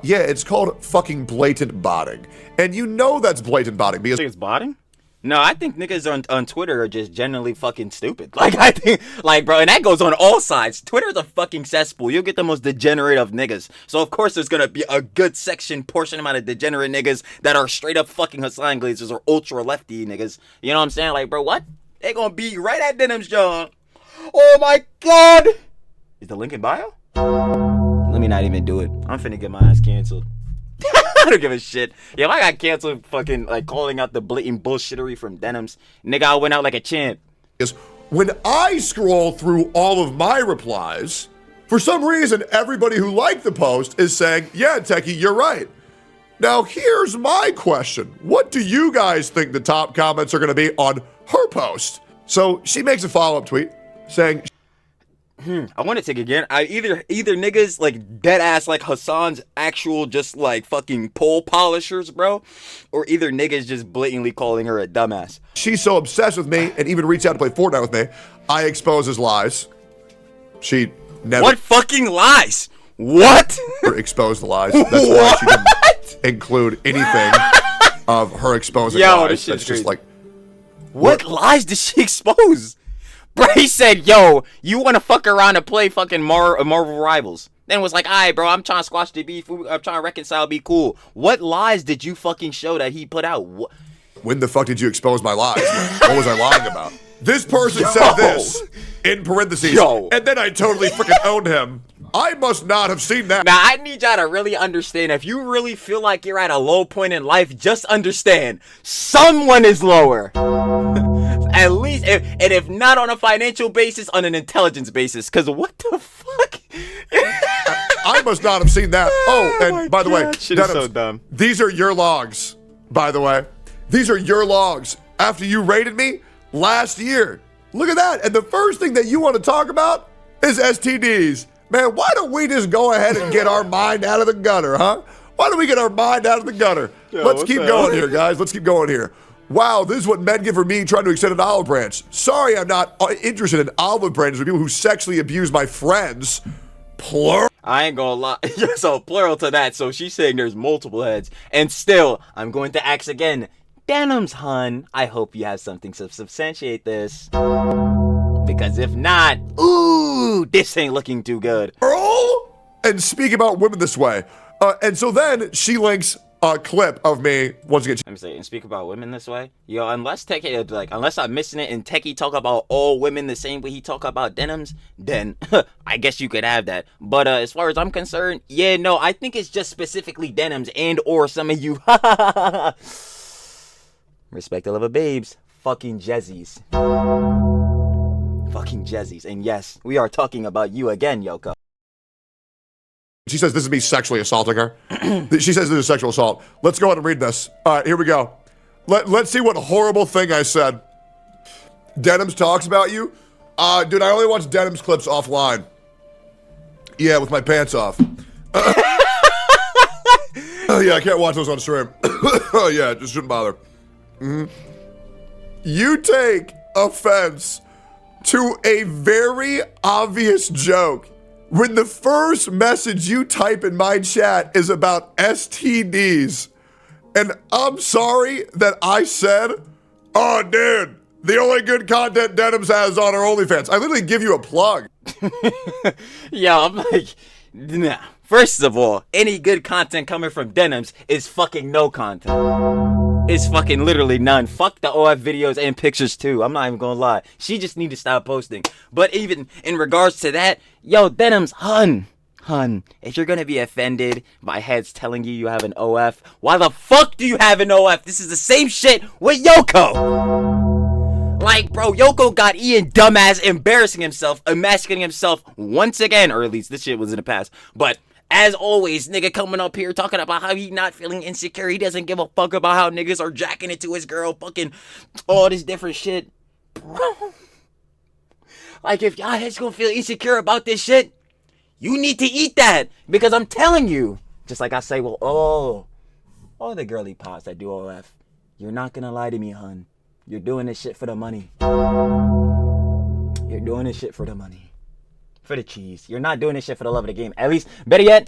Yeah, it's called fucking blatant botting. And you know that's blatant botting because... You think it's botting? No, I think niggas on Twitter are just generally fucking stupid. Like, I think, like, bro, and that goes on all sides. Twitter's a fucking cesspool. You'll get the most degenerate of niggas. So, of course, there's gonna be a good portion amount of degenerate niggas that are straight up fucking Hassan Glazers or ultra lefty niggas. You know what I'm saying? Like, bro, what? They gonna be right at Denims, John. Oh my God! Is the link in bio? Let me not even do it. I'm finna get my ass canceled. I don't give a shit. Yo, I got canceled fucking, like, calling out the blatant bullshittery from Denims. Nigga, I went out like a champ. When I scroll through all of my replies, for some reason, everybody who liked the post is saying, yeah, Techie, you're right. Now, here's my question. What do you guys think the top comments are going to be on her post? So she makes a follow-up tweet saying... I want to take again. Either niggas like dead ass like Hassan's actual just like fucking pole polishers, bro, or either niggas just blatantly calling her a dumbass. She's so obsessed with me and even reached out to play Fortnite with me. I expose his lies. She never. What fucking lies? What? Exposed the lies. That's why she didn't. not include anything of her exposing Yo, lies. this shit's That's just crazy. like, What lies did she expose? Bro, he said, yo, you want to fuck around and play fucking Marvel Rivals. Then was like, all right, bro, I'm trying to squash the beef. I'm trying to reconcile, be cool. What lies did you fucking show that he put out? when the fuck did you expose my lies? What was I lying about? This person said this in parentheses, and then I totally freaking owned him. I must not have seen that. Now, I need y'all to really understand. If you really feel like you're at a low point in life, just understand someone is lower. At least, and if not on a financial basis, on an intelligence basis. Because what the fuck? I must not have seen that. Oh, and by the way, shit is so Denims, dumb. these are your logs, by the way. These are your logs after you rated me last year. Look at that. And the first thing that you want to talk about is STDs. Man, why don't we just go ahead and get our mind out of the gutter, huh? Why don't we get our mind out of the gutter? Let's keep going here, guys. Let's keep going here. Wow, this is what men get for me trying to extend an olive branch. Sorry, I'm not interested in olive branches for people who sexually abuse my friends. Plural. I ain't gonna lie. So, plural to that. So, she's saying there's multiple heads. And still, I'm going to ask again. Denims, hun, I hope you have something to substantiate this. Because if not, ooh, this ain't looking too good. And speak about women this way. And so then she links a clip of me once again. Let me say, and speak about women this way. Yo, unless I'm missing it and Techie talk about all women the same way he talk about Denims, then I guess you could have that. But as far as I'm concerned, yeah, no, I think it's just specifically Denims and or some of you respect the love of babes, fucking Jezzies. Fucking Jezzies. And yes, we are talking about you again, Yoko. She says this is me sexually assaulting her. She says this is sexual assault. Let's go ahead and read this. All right, here we go. Let's see what horrible thing I said. Denims talks about you? Dude, I only watch Denims clips offline. Yeah, with my pants off. Yeah, I can't watch those on stream. Oh, yeah, just shouldn't bother. Mm-hmm. You take offense to a very obvious joke when the first message you type in my chat is about STDs. And I'm sorry that I said, oh, dude, the only good content Denims has on our OnlyFans. I literally give you a plug. Yeah, I'm like, nah. First of all, any good content coming from Denims is fucking no content. It's fucking literally none. Fuck the OF videos and pictures too. I'm not even gonna lie. She just need to stop posting. But even in regards to that, yo, Denims, hun, if you're gonna be offended by heads telling you have an OF, why the fuck do you have an OF? This is the same shit with Yoko. Like, bro, Yoko got Ian dumbass embarrassing himself, emasculating himself once again, or at least this shit was in the past. But as always, nigga coming up here talking about how he not feeling insecure. He doesn't give a fuck about how niggas are jacking it to his girl, fucking all this different shit. Bro. Like, if y'all heads gonna feel insecure about this shit, you need to eat that. Because I'm telling you, just like I say, well, all the girly pops that do OF, you're not gonna lie to me, hun. You're doing this shit for the money. You're doing this shit for the money. For the cheese. You're not doing this shit for the love of the game. At least, better yet,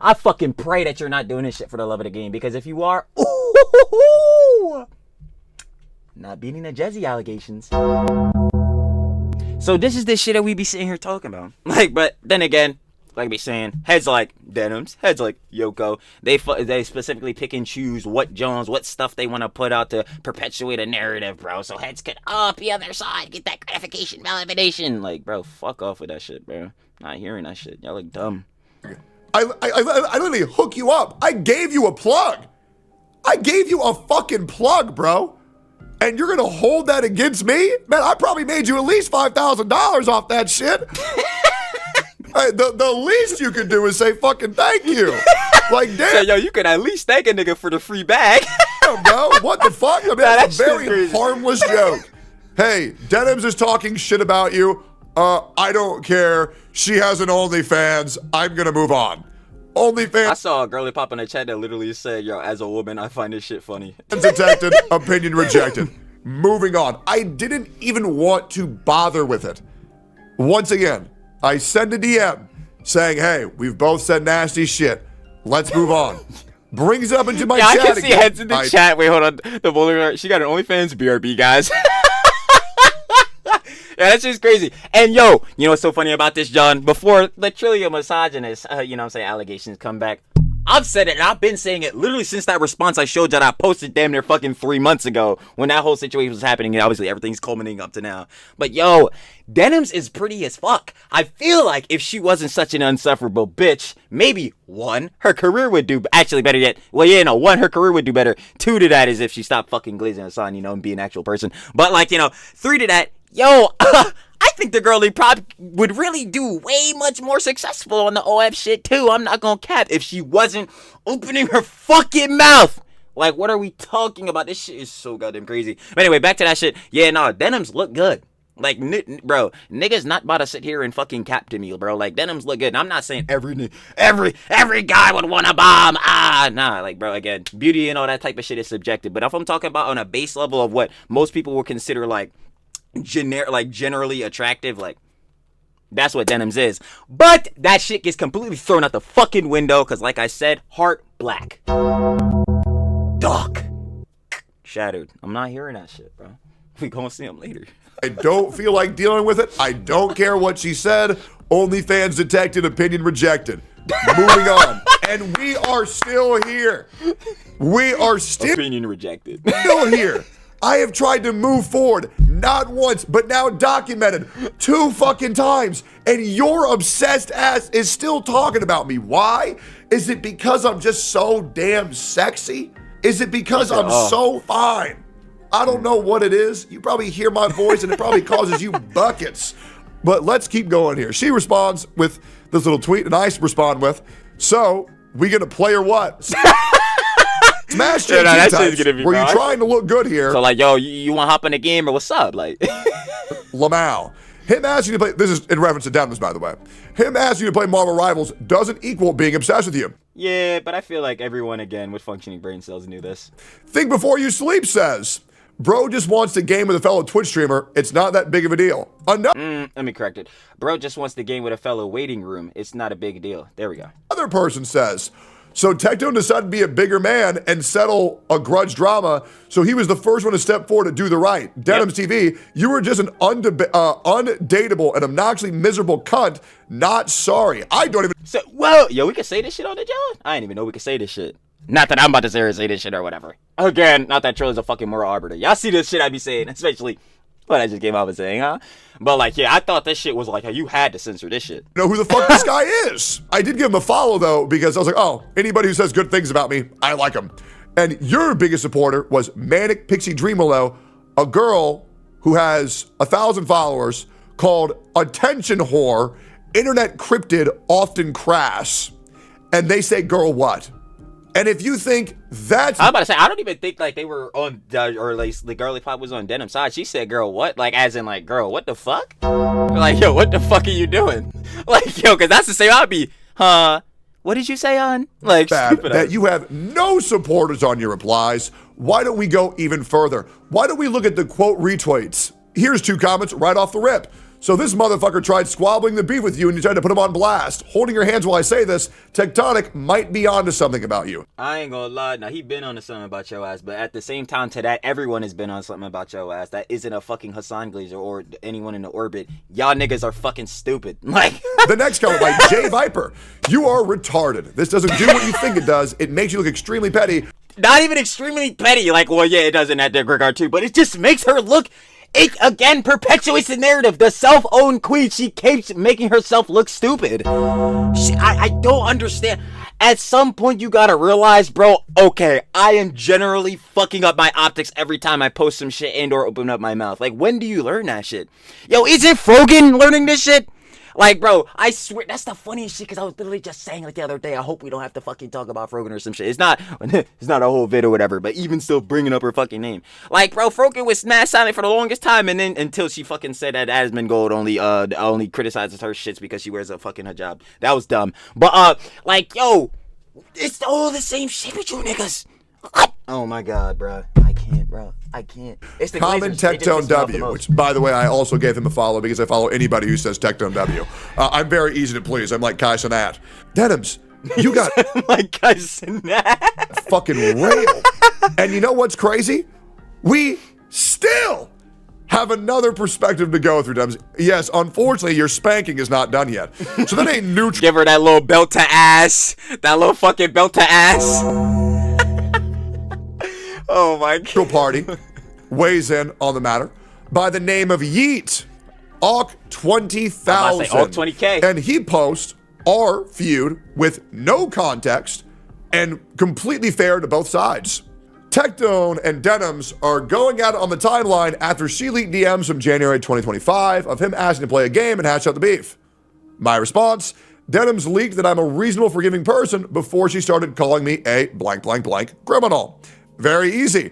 I fucking pray that you're not doing this shit for the love of the game. Because if you are, not beating the Jezzy allegations. So this is the shit that we be sitting here talking about. Like, but then again, like I be saying, heads like Denims, heads like Yoko, they specifically pick and choose what stuff they want to put out to perpetuate a narrative, bro. So heads could be on their side, get that gratification, validation. Like, bro, fuck off with that shit, bro. Not hearing that shit. Y'all look dumb. I literally hook you up. I gave you a plug. I gave you a fucking plug, bro. And you're gonna hold that against me? Man, I probably made you at least $5,000 off that shit. Hey, the least you could do is say fucking thank you. Like, damn. So, yo, you could at least thank a nigga for the free bag. Bro, what the fuck? I mean, that's a very harmless joke. Hey, Denims is talking shit about you. I don't care. She has an OnlyFans. I'm gonna move on. OnlyFans. I saw a girly pop in the chat that literally said, yo, as a woman, I find this shit funny. Detected, opinion rejected. Moving on. I didn't even want to bother with it. Once again, I send a DM saying, hey, we've both said nasty shit. Let's move on. brings up into my Yeah, I chat can see again. heads in the chat. Wait, hold on. The bowling, she got an OnlyFans BRB, guys. Yeah, that's just crazy. And yo, you know what's so funny about this, John? Before the trillion misogynist, you know what I'm saying, allegations come back, I've said it, and I've been saying it literally since that response I showed that I posted damn near fucking 3 months ago when that whole situation was happening, and obviously everything's culminating up to now. But yo, Denims is pretty as fuck. I feel like if she wasn't such an unsufferable bitch, maybe one, her career would do, actually better yet, well yeah, no, one, her career would do better. Two to that is if she stopped fucking glazing us on, you know, and be an actual person. But like, you know, three to that, yo, I think the girlie probably would really do way much more successful on the OF shit too. I'm not gonna cap if she wasn't opening her fucking mouth. Like, what are we talking about? This shit is so goddamn crazy. But anyway, back to that shit. Yeah, no, Denims look good. Like, bro, niggas not about to sit here and fucking cap to me, bro. Like, Denims look good. And I'm not saying every guy would want a bomb. Nah, like, bro, again, beauty and all that type of shit is subjective. But if I'm talking about on a base level of what most people would consider like generally attractive, like, that's what Denims is. But that shit gets completely thrown out the fucking window because, like I said, heart black, dark, shattered. I'm not hearing that shit, bro. We gonna see him later. I don't feel like dealing with it. I don't care what she said. OnlyFans detected, opinion rejected. Moving on. And we are still here. We are still Opinion rejected. here. I have tried to move forward, not once, but now documented 2 fucking times. And your obsessed ass is still talking about me. Why? Is it because I'm just so damn sexy? Is it because I'm so fine? I don't know what it is. You probably hear my voice and it probably causes you buckets. But let's keep going here. She responds with this little tweet and I respond with, so we gonna play or what? Smash JG types. Were you trying to look good here? So like, yo, you want to hop in the game or what's up? Like, Lamau. Him asking you to play, this is in reference to Denims, by the way. Him asking you to play Marvel Rivals doesn't equal being obsessed with you. yeah, but I feel like everyone, again, with functioning brain cells knew this. Think before you sleep says, bro just wants to game with a fellow Twitch streamer. It's not that big of a deal. Let me correct it. Bro just wants to game with a fellow waiting room. It's not a big deal. There we go. Another person says, so Tectone decided to be a bigger man and settle a grudge drama, so he was the first one to step forward to do the right. Denims TV, you were just an undateable and obnoxiously miserable cunt. Not sorry. I don't even... So, well, yo, we can say this shit on the John? I didn't even know we could say this shit. Not that I'm about to say this shit or whatever. Again, not that Trill is a fucking moral arbiter. Y'all see this shit I be saying, especially what I just came out and saying, huh? But like, yeah, I thought this shit was like, you had to censor this shit. know who the fuck this guy is. I did give him a follow though, because I was like, oh, anybody who says good things about me, I like him. And your biggest supporter was Manic Pixie Dreamalo, a girl who has 1,000 followers called Attention Whore, Internet Cryptid, Often Crass. And they say, girl, what? And if you think that's... I'm about to say, I don't even think like they were on, or like the girly pop was on Denim's side. She said, girl, what? Like, as in like, girl, what the fuck? Like, yo, what the fuck are you doing? Like, yo, because that's the same I'd be, huh? What did you say, on? Like, stupid that you have no supporters on your replies. Why don't we go even further? Why don't we look at the quote retweets? Here's 2 comments right off the rip. So this motherfucker tried squabbling the beef with you and you tried to put him on blast. Holding your hands while I say this, Tectonic might be onto something about you. I ain't gonna lie. Now, he been on something about your ass, but at the same time to that, everyone has been on something about your ass. That isn't a fucking Hassan Glazer or anyone in the orbit. Y'all niggas are fucking stupid. Like, the next comment by Jay Viper. You are retarded. This doesn't do what you think it does. It makes you look extremely petty. Not even extremely petty. Like, well, yeah, it does in that regard too, but it just makes her look... It, again, perpetuates the narrative. The self-owned queen, she keeps making herself look stupid. I don't understand. At some point, you gotta realize, bro, okay, I am generally fucking up my optics every time I post some shit and or open up my mouth. Like, when do you learn that shit? Yo, isn't Frogan learning this shit? Like, bro, I swear, that's the funniest shit, because I was literally just saying, like, the other day, I hope we don't have to fucking talk about Frogan or some shit. It's not a whole vid or whatever, but even still bringing up her fucking name. Like, bro, Frogan was smash silent for the longest time, and then, until she fucking said that Asmund Gold only criticizes her shits because she wears a fucking hijab. That was dumb. But, like, yo, it's all the same shit with you niggas. Oh my god, bro. I can't, bro. I can't. It's the Common Tectone W, which, by the way, I also gave him a follow because I follow anybody who says Tectone W. I'm very easy to please. I'm like Kai Cenat. Denims, You got my cousin fucking railed. And you know what's crazy? We still have another perspective to go through, Denims. Yes, unfortunately, your spanking is not done yet. So that ain't neutral. Give her that little belt to ass. That little fucking belt to ass. Oh my god. Party weighs in on the matter by the name of Yeet. Awk 20,000. Awk 20K. And he posts our feud with no context and completely fair to both sides. Tectone and Denims are going at it on the timeline after she leaked DMs from January 2025 of him asking to play a game and hash out the beef. My response, Denims leaked that I'm a reasonable, forgiving person before she started calling me a blank, blank, blank criminal. Very easy.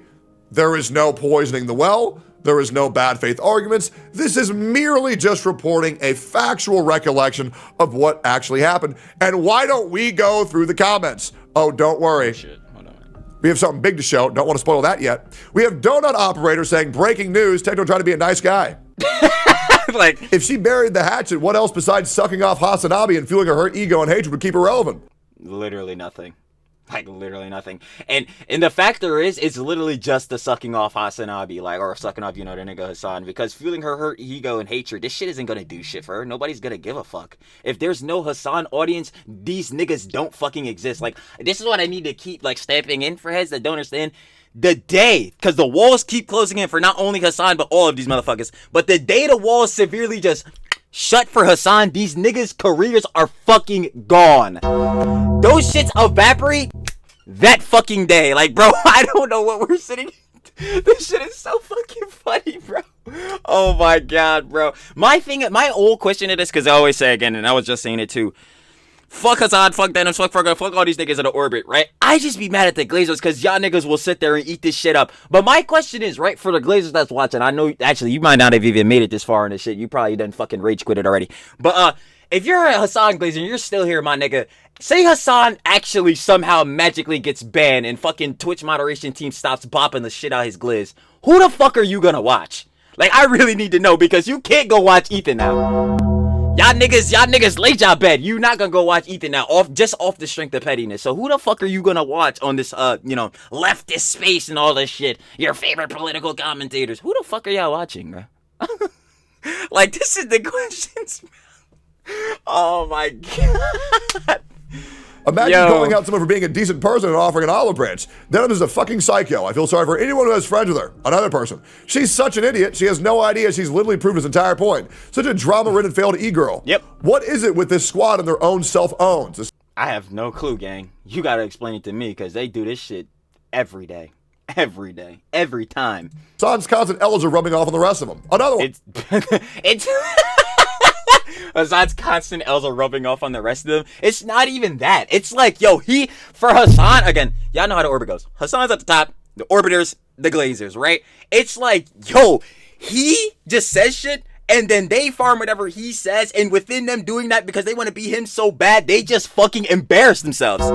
There is no poisoning the well. There is no bad faith arguments. This is merely just reporting a factual recollection of what actually happened. And why don't we go through the comments? Oh, don't worry. Shit. Hold on. We have something big to show. Don't want to spoil that yet. We have Donut Operator saying, breaking news, Tectone trying to be a nice guy. Like, if she buried the hatchet, what else besides sucking off Hasanabi and fueling her hurt ego and hatred would keep her relevant? literally nothing. Like, literally nothing. And the factor is, it's literally just the sucking off Hasanabi, like, or sucking off, the nigga Hassan, because feeling her hurt ego and hatred, this shit isn't gonna do shit for her. Nobody's gonna give a fuck. If there's no Hassan audience, these niggas don't fucking exist. Like, this is what I need to keep, like, stamping in for heads that don't understand. The day, because the walls keep closing in for not only Hassan, but all of these motherfuckers, but the day the walls severely just shut for Hassan, these niggas' careers are fucking gone. Those shits evaporate that fucking day. Like, bro, I don't know what we're sitting. This shit is so fucking funny, bro. Oh my god, bro. My old question to this, because I always say again, and I was just saying it too. Fuck Hassan, fuck Denims, fuck Fergal, fuck all these niggas in the orbit, right? I just be mad at the Glazers because y'all niggas will sit there and eat this shit up. But my question is, right, for the Glazers that's watching, I know, actually, you might not have even made it this far in this shit. You probably done fucking rage quit it already. But, if you're a Hassan Glazer and you're still here, my nigga, say Hassan actually somehow magically gets banned and fucking Twitch moderation team stops bopping the shit out his Gliz. Who the fuck are you gonna watch? Like, I really need to know because you can't go watch Ethan now. Y'all niggas laid y'all bed. You not gonna go watch Ethan now, off the strength of pettiness. So who the fuck are you gonna watch on this, leftist space and all this shit? Your favorite political commentators. Who the fuck are y'all watching, bro? Like, this is the questions. Oh my god. Imagine calling out someone for being a decent person and offering an olive branch. Denims is a fucking psycho. I feel sorry for anyone who has friends with her. Another person. She's such an idiot. She has no idea she's literally proved his entire point. Such a drama-ridden failed e-girl. Yep. What is it with this squad and their own self-owns? I have no clue, gang. You gotta explain it to me, because they do this shit every day. Every day. Every time. Hassan's constant L's are rubbing off on the rest of them. Another one. It's Hassan's constant L's are rubbing off on the rest of them. It's not even that. It's like, for Hassan, again, y'all know how the orbit goes. Hassan's at the top, the orbiters, the Glazers, right? It's like, he just says shit, and then they farm whatever he says, and within them doing that because they want to be him so bad, they just fucking embarrass themselves.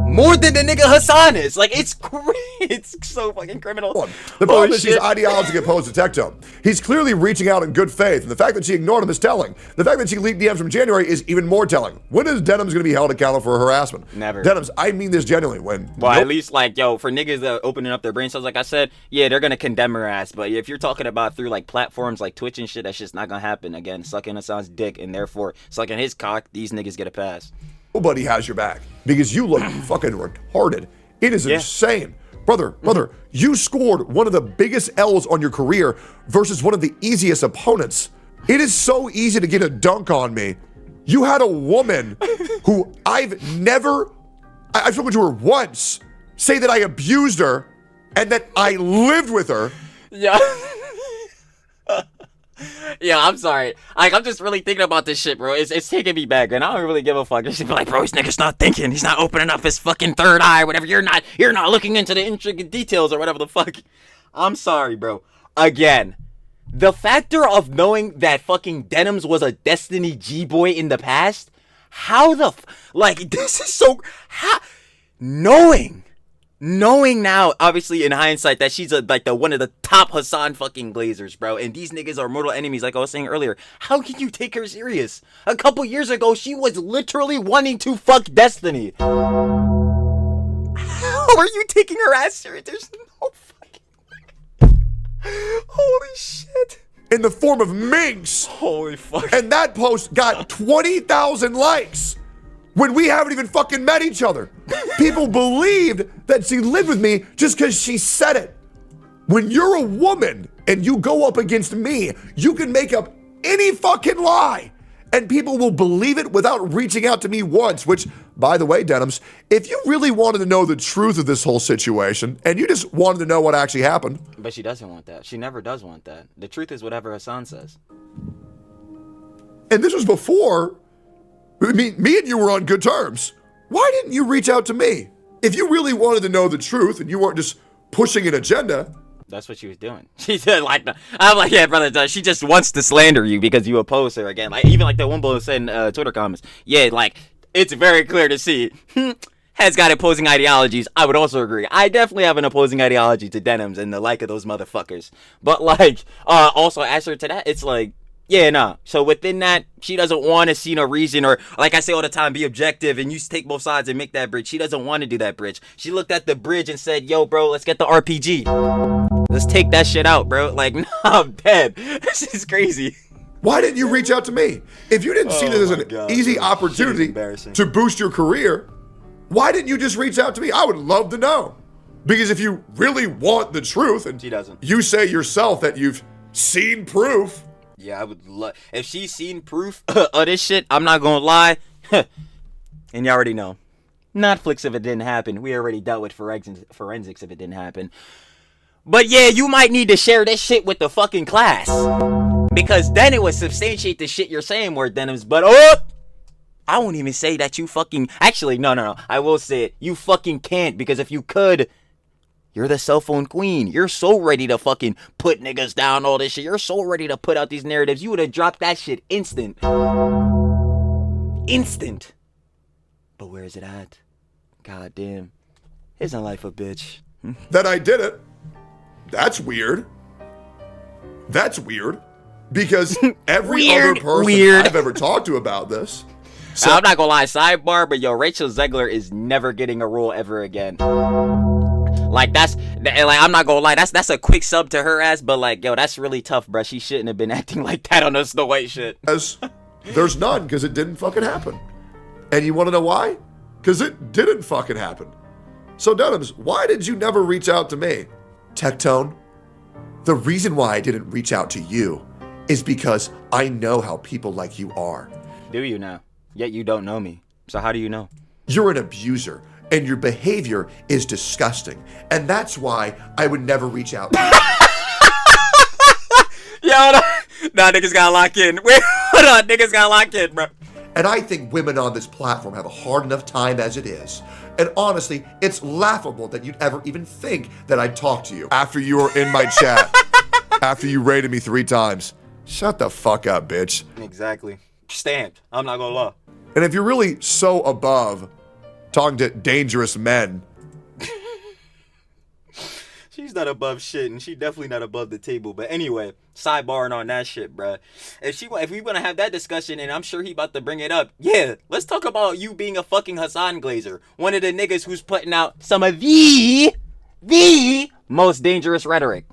More than the nigga Hassan is. Like, it's crazy. It's so fucking criminal. The problem is he's ideologically opposed to Tectone. He's clearly reaching out in good faith, and the fact that she ignored him is telling. The fact that she leaked DMs from January is even more telling. When is Denims going to be held accountable for harassment? Never. Denims, I mean this genuinely. At least, for niggas that are opening up their brain cells, like I said, yeah, they're going to condemn her ass. But if you're talking about through, like, platforms like Twitch and shit, that's just not going to happen. Again, sucking Hassan's dick, and therefore sucking his cock, these niggas get a pass. Nobody has your back because you look fucking retarded. It is insane. Brother, you scored one of the biggest L's on your career versus one of the easiest opponents. It is so easy to get a dunk on me. You had a woman who I've spoken to her once say that I abused her and that I lived with her. Yeah. Yeah, I'm sorry. Like, I'm just really thinking about this shit, bro. It's taking me back, and I don't really give a fuck. Just be like, bro, this nigga's not thinking. He's not opening up his fucking third eye, whatever. You're not looking into the intricate details or whatever the fuck. I'm sorry, bro. Again, the factor of knowing that fucking Denims was a Destiny G-boy in the past, this is so... knowing knowing now, obviously in hindsight, that she's like one of the top Hassan fucking Glazers, bro, and these niggas are mortal enemies, like I was saying earlier. How can you take her serious? A couple years ago, she was literally wanting to fuck Destiny. How are you taking her ass serious? There's no fucking way. Holy shit. In the form of minks. Holy fuck. And that post got 20,000 likes when we haven't even fucking met each other. People believed that she lived with me just because she said it. When you're a woman and you go up against me, you can make up any fucking lie and people will believe it without reaching out to me once, which, by the way, Denims, if you really wanted to know the truth of this whole situation and you just wanted to know what actually happened. But she doesn't want that. She never does want that. The truth is whatever Hassan says. And this was before, me and you were on good terms. Why didn't you reach out to me? If you really wanted to know the truth and you weren't just pushing an agenda. That's what she was doing. She said, like, I'm like, yeah, brother, she just wants to slander you because you oppose her again. Like, even like the one blow said in Twitter comments, yeah, like, it's very clear to see has got opposing ideologies. I would also agree. I definitely have an opposing ideology to Denims and the like of those motherfuckers. But, like, also answer to that, it's like, yeah, nah. So within that, she doesn't want to see no reason, or like I say all the time, be objective and you take both sides and make that bridge. She doesn't want to do that bridge. She looked at the bridge and said, yo, bro, let's get the RPG. Let's take that shit out, bro. Like, nah, I'm dead. This is crazy. Why didn't you reach out to me? If you didn't see this as an easy opportunity to boost your career, why didn't you just reach out to me? I would love to know. Because if you really want the truth, and she doesn't. You say yourself that you've seen proof. Yeah, I would love, if she's seen proof of this shit, I'm not gonna lie. And you already know. Netflix if it didn't happen. We already dealt with forensics if it didn't happen. But yeah, you might need to share this shit with the fucking class. Because then it would substantiate the shit you're saying more, Denims. But I won't even say that you fucking, actually, no. I will say it. You fucking can't, because if you could, you're the cell phone queen. You're so ready to fucking put niggas down, all this shit. You're so ready to put out these narratives. You would have dropped that shit instant. Instant. But where is it at? God damn. Isn't life a bitch? That I did it. That's weird. That's weird. Because every other person I've ever talked to about this. So, I'm not gonna lie, sidebar, but yo, Rachel Zegler is never getting a role ever again. Like, I'm not gonna lie, that's a quick sub to her ass, but like, yo, that's really tough, bruh. She shouldn't have been acting like that on the Snow White shit. There's none, because it didn't fucking happen. And you wanna know why? Because it didn't fucking happen. So, Denims, why did you never reach out to me? Tectone, the reason why I didn't reach out to you is because I know how people like you are. Do you now? Yet you don't know me. So how do you know? You're an abuser, and your behavior is disgusting. And that's why I would never reach out to you. Yo, nah, niggas gotta lock in. Wait, hold on, niggas gotta lock in, bro. And I think women on this platform have a hard enough time as it is. And honestly, it's laughable that you'd ever even think that I'd talk to you after you were in my chat, after you rated me 3 times. Shut the fuck up, bitch. Exactly. Stamped. I'm not gonna lie. And if you're really so above talking to dangerous men, she's not above shit, and she definitely not above the table. But anyway, sidebarring on that shit, bruh. If we wanna have that discussion, and I'm sure he about to bring it up, yeah, let's talk about you being a fucking Hassan Glazer, one of the niggas who's putting out some of the most dangerous rhetoric.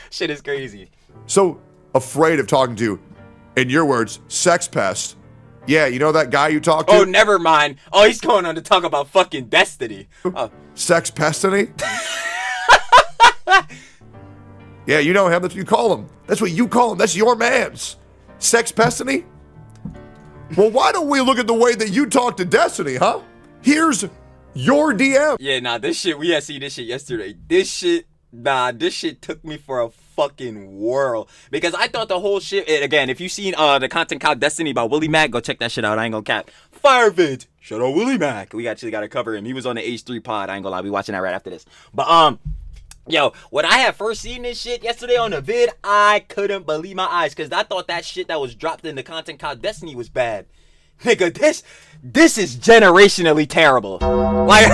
Shit is crazy. So afraid of talking to, in your words, sex pest. Yeah, you know that guy you talked to? Oh, never mind. Oh, he's going on to talk about fucking Destiny. Oh. Sex pestiny? Yeah, you know him. That's what you call him. That's what you call him. That's your man's. Sex pestiny? Well, why don't we look at the way that you talk to Destiny, huh? Here's your DM. Yeah, nah, this shit, we had seen this shit yesterday. This shit took me for a fucking whirl. Because I thought the whole shit, and again, if you've seen the content called Destiny by Willie Mack, go check that shit out. I ain't gonna cap. Fire vid. Shout out Willie Mack. We actually gotta cover him. He was on the H3 pod. I ain't gonna lie. We watching that right after this. But, yo, when I had first seen this shit yesterday on the vid, I couldn't believe my eyes. Because I thought that shit that was dropped in the content called Destiny was bad. Nigga, this is generationally terrible. Like,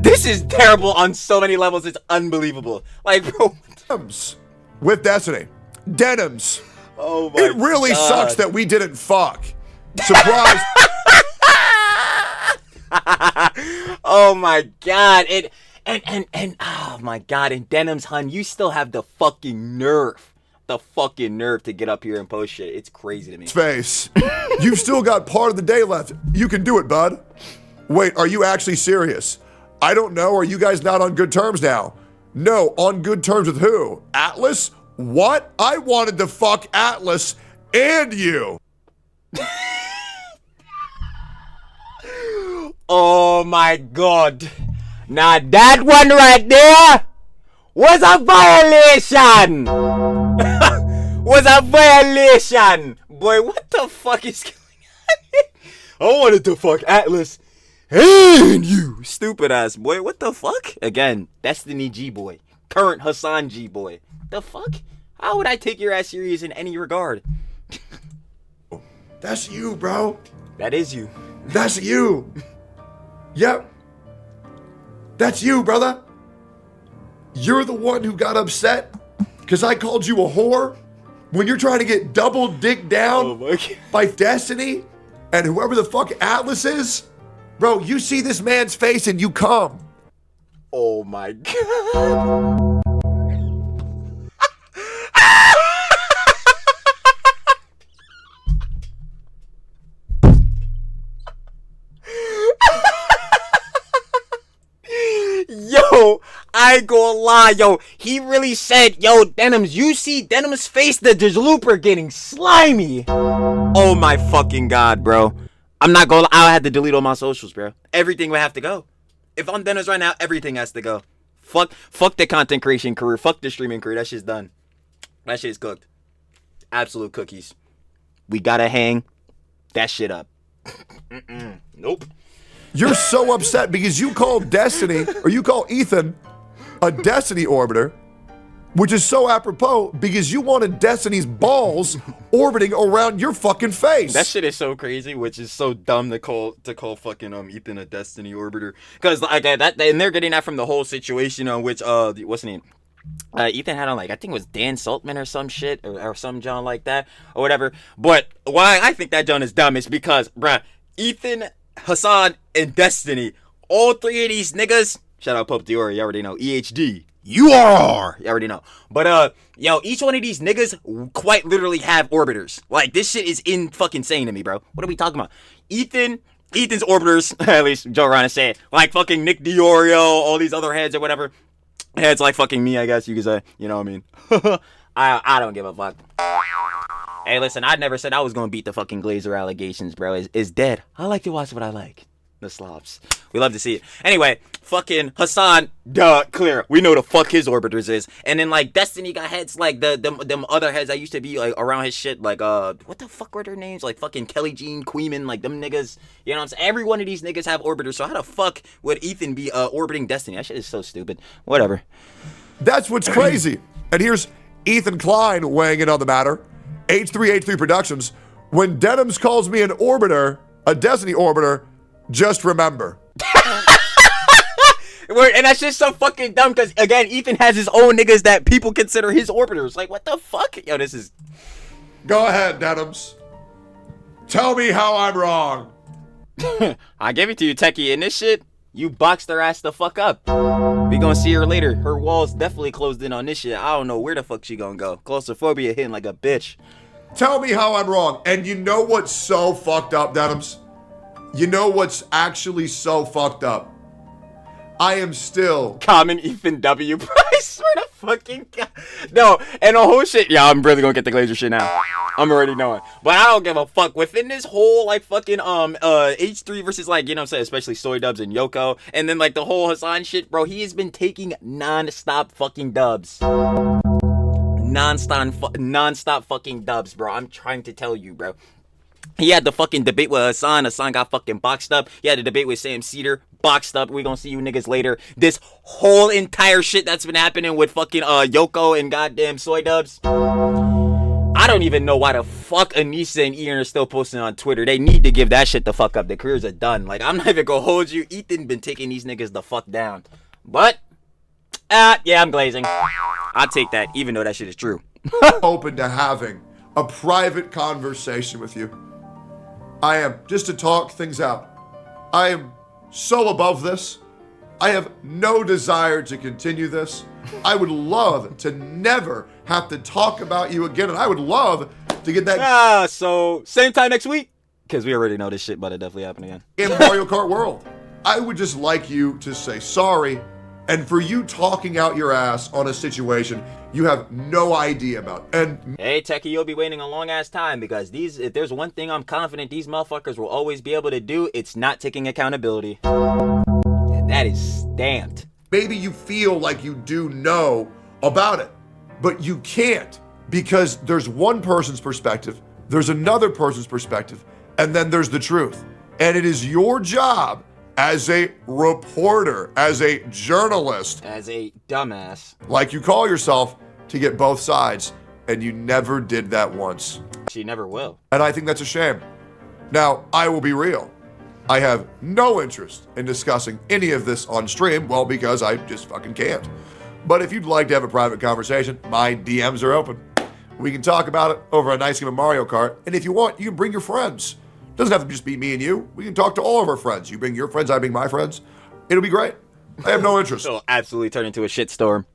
this is terrible on so many levels. It's unbelievable. Like, bro. Denims with Destiny. Denims. Oh my It really God. sucks that we didn't fuck. Surprise. Oh my God. And oh my God. And Denims, hun, you still have the fucking nerve. The fucking nerve to get up here and post shit. It's crazy to me. Face. You've still got part of the day left. You can do it, bud. Wait, are you actually serious? I don't know. Are you guys not on good terms now? No, on good terms with who? Atlas? What? I wanted to fuck Atlas and you. Oh my God. Now that one right there was a violation. Was a violation. Boy, what the fuck is going on? I wanted to fuck Atlas and you. Stupid ass boy. What the fuck? Again, Destiny G boy. Current Hassan G boy. The fuck? How would I take your ass serious in any regard? That's you, bro. That is you. That's you. Yep. That's you, brother. You're the one who got upset because I called you a whore when you're trying to get double dick down by Destiny and whoever the fuck Atlas is. Bro, you see this man's face and you come. Oh my God. Yo, I ain't gonna lie, yo. He really said, yo, Denims, you see Denims' face, the looper getting slimy. Oh my fucking God, bro. I'm not gonna lie, I had to delete all my socials, bro. Everything would have to go. If I'm Denims right now, everything has to go. Fuck the content creation career. Fuck the streaming career. That shit's done. That shit's cooked. Absolute cookies. We gotta hang that shit up. Nope. You're so upset because you call Destiny, or you call Ethan, a Destiny orbiter, which is so apropos because you wanted Destiny's balls orbiting around your fucking face. That shit is so crazy, which is so dumb to call fucking Ethan a Destiny orbiter, because like that, and they're getting that from the whole situation on which what's his name? Ethan had on, like, I think it was Dan Saltman or some shit or some John like that or whatever. But why I think that John is dumb is because, bruh, Ethan, Hassan, and Destiny, all three of these niggas, shout out Pope Dior, you already know, EHD, you already know. But yo, each one of these niggas quite literally have orbiters. Like, this shit is in fucking insane to me, bro. What are we talking about? Ethan's orbiters, at least Joe Ryan said, like fucking Nick Diorio, all these other heads or whatever. Heads like fucking me, I guess you could say. You know what I mean? I don't give a fuck. Hey, listen, I never said I was gonna beat the fucking Glazer allegations, bro. It's dead. I like to watch what I like. The slobs. We love to see it. Anyway, fucking Hassan, clear. We know the fuck his orbiters is. And then, like, Destiny got heads like them other heads that used to be, like, around his shit. Like, what the fuck were their names? Like, fucking Kelly Jean, Queeman, like, them niggas. You know what I'm saying? Every one of these niggas have orbiters. So how the fuck would Ethan be orbiting Destiny? That shit is so stupid. Whatever. That's what's crazy. And here's Ethan Klein weighing in on the matter. H3H3 Productions. When Denims calls me an orbiter, a Destiny orbiter, just remember. And that's just so fucking dumb because, again, Ethan has his own niggas that people consider his orbiters. Like, what the fuck? Yo, this is... Go ahead, Denims. Tell me how I'm wrong. I give it to you, Techie. In this shit, you boxed her ass the fuck up. We gonna see her later. Her walls definitely closed in on this shit. I don't know where the fuck she gonna go. Claustrophobia hitting like a bitch. Tell me how I'm wrong. And you know what's so fucked up, Denims? You know what's actually so fucked up? I am still... Common Ethan W. I swear to fucking God. No, and the whole shit... Yeah, I'm really gonna get the Glazer shit now. I'm already knowing. But I don't give a fuck. Within this whole, like, fucking, H3 versus, like, you know what I'm saying, especially Soy Dubs and Yoko, and then, like, the whole Hassan shit, bro, he has been taking non-stop fucking dubs. Non-stop fucking dubs, bro. I'm trying to tell you, bro. He had the fucking debate with Hassan. Hassan got fucking boxed up. He had a debate with Sam Cedar. Boxed up. We gonna see you niggas later. This whole entire shit that's been happening with fucking Yoko and goddamn Soy Dubs. I I don't even know why the fuck Anissa and Ian are still posting on Twitter. They need to give that shit the fuck up. The careers are done. Like, I'm not even gonna hold you. Ethan been taking these niggas the fuck down. But, yeah, I'm glazing. I'll take that, even though that shit is true. Open to having a private conversation with you. I am, just to talk things out. I am so above this. I have no desire to continue this. I would love to never have to talk about you again, and I would love to get that so same time next week? Because we already know this shit, but it definitely happened again. in Mario Kart world. I would just like you to say sorry, and for you talking out your ass on a situation you have no idea about. And hey, Techie, you'll be waiting a long ass time, because if there's one thing I'm confident these motherfuckers will always be able to do, it's not taking accountability. And that is stamped. maybe you feel like you do know about it, but you can't, because there's one person's perspective, there's another person's perspective, and then there's the truth. And it is your job as a reporter, as a journalist, as a dumbass, like you call yourself, to get both sides. And you never did that once. She never will. And I think that's a shame. Now, I will be real. I have no interest in discussing any of this on stream, well, because I just fucking can't. But if you'd like to have a private conversation, my DMs are open. We can talk about it over a nice game of Mario Kart. And if you want, you can bring your friends. Doesn't have to just be me and you. We can talk to all of our friends. You bring your friends, I bring my friends. It'll be great. I have no interest. It'll absolutely turn into a shitstorm.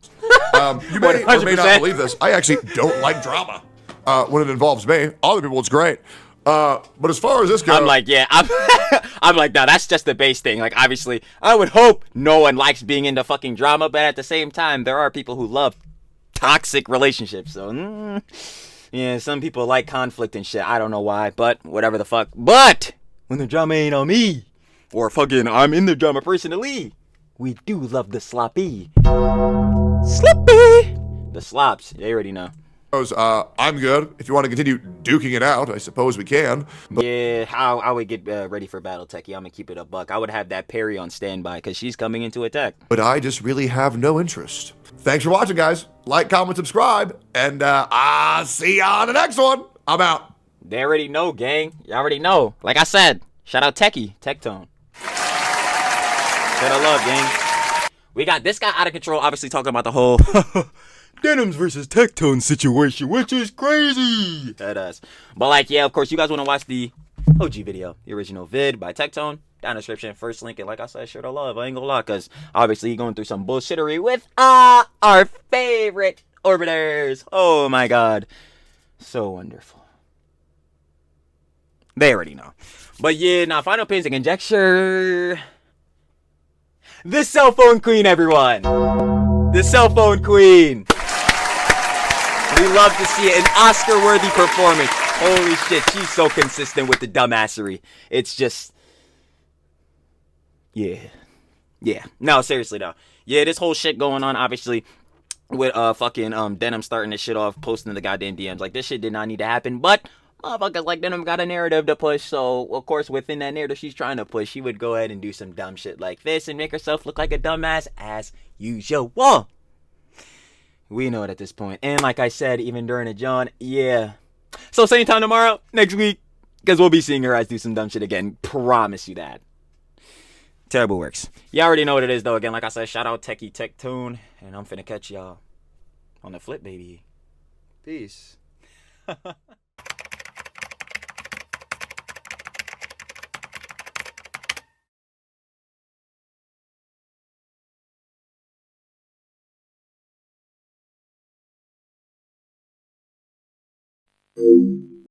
You may or may not 100%. believe this. I actually don't like drama when it involves me. Other people, it's great. But as far as this goes, I'm like, yeah, I'm like, no, that's just the base thing. Like, obviously, I would hope no one likes being into fucking drama, but at the same time, there are people who love toxic relationships. So, yeah, some people like conflict and shit. I don't know why, but whatever the fuck. But when the drama ain't on me, or fucking I'm in the drama personally, we do love the sloppy. Sloppy! The slops, they already know. I'm good. If you want to continue duking it out, I suppose we can. But Yeah, how I would get ready for battle, Techie. I'm gonna keep it a buck. I would have that Perry on standby because she's coming into attack. I just really have no interest. Thanks for watching, guys. Like, comment, subscribe, and I'll see you on the next one. I'm out. They already know, gang. You already know. Like I said, shout out Techie, Tectone. Shout out love, gang. We got this guy out of control, obviously talking about the whole Denims versus Tectone situation, which is crazy. That ass. But like, yeah, of course, you guys want to watch the OG video, the original vid by Tectone. Down in the description, first link, and like I said, sure to love. I ain't gonna lie, because obviously he's going through some bullshittery with our favorite orbiters. Oh my god. So wonderful. They already know. But yeah, now final opinions and conjecture. The cell phone queen, everyone. The cell phone queen. We love to see it. An Oscar-worthy performance. Holy shit, she's so consistent with the dumbassery. It's just... Yeah. Yeah. No, seriously, though. Yeah, this whole shit going on, obviously, with fucking Denim starting this shit off, posting the goddamn DMs. Like, this shit did not need to happen, but motherfuckers like Denim got a narrative to push, so, of course, within that narrative she's trying to push, she would go ahead and do some dumb shit like this and make herself look like a dumbass as usual. We know it at this point. And like I said, even during it, John, yeah. So same time tomorrow, next week, because we'll be seeing her ass do some dumb shit again. Promise you that. Terrible works. You already know what it is, though. Again, like I said, shout out Techie Tectone, and I'm finna catch y'all on the flip, baby. Peace. Thank you.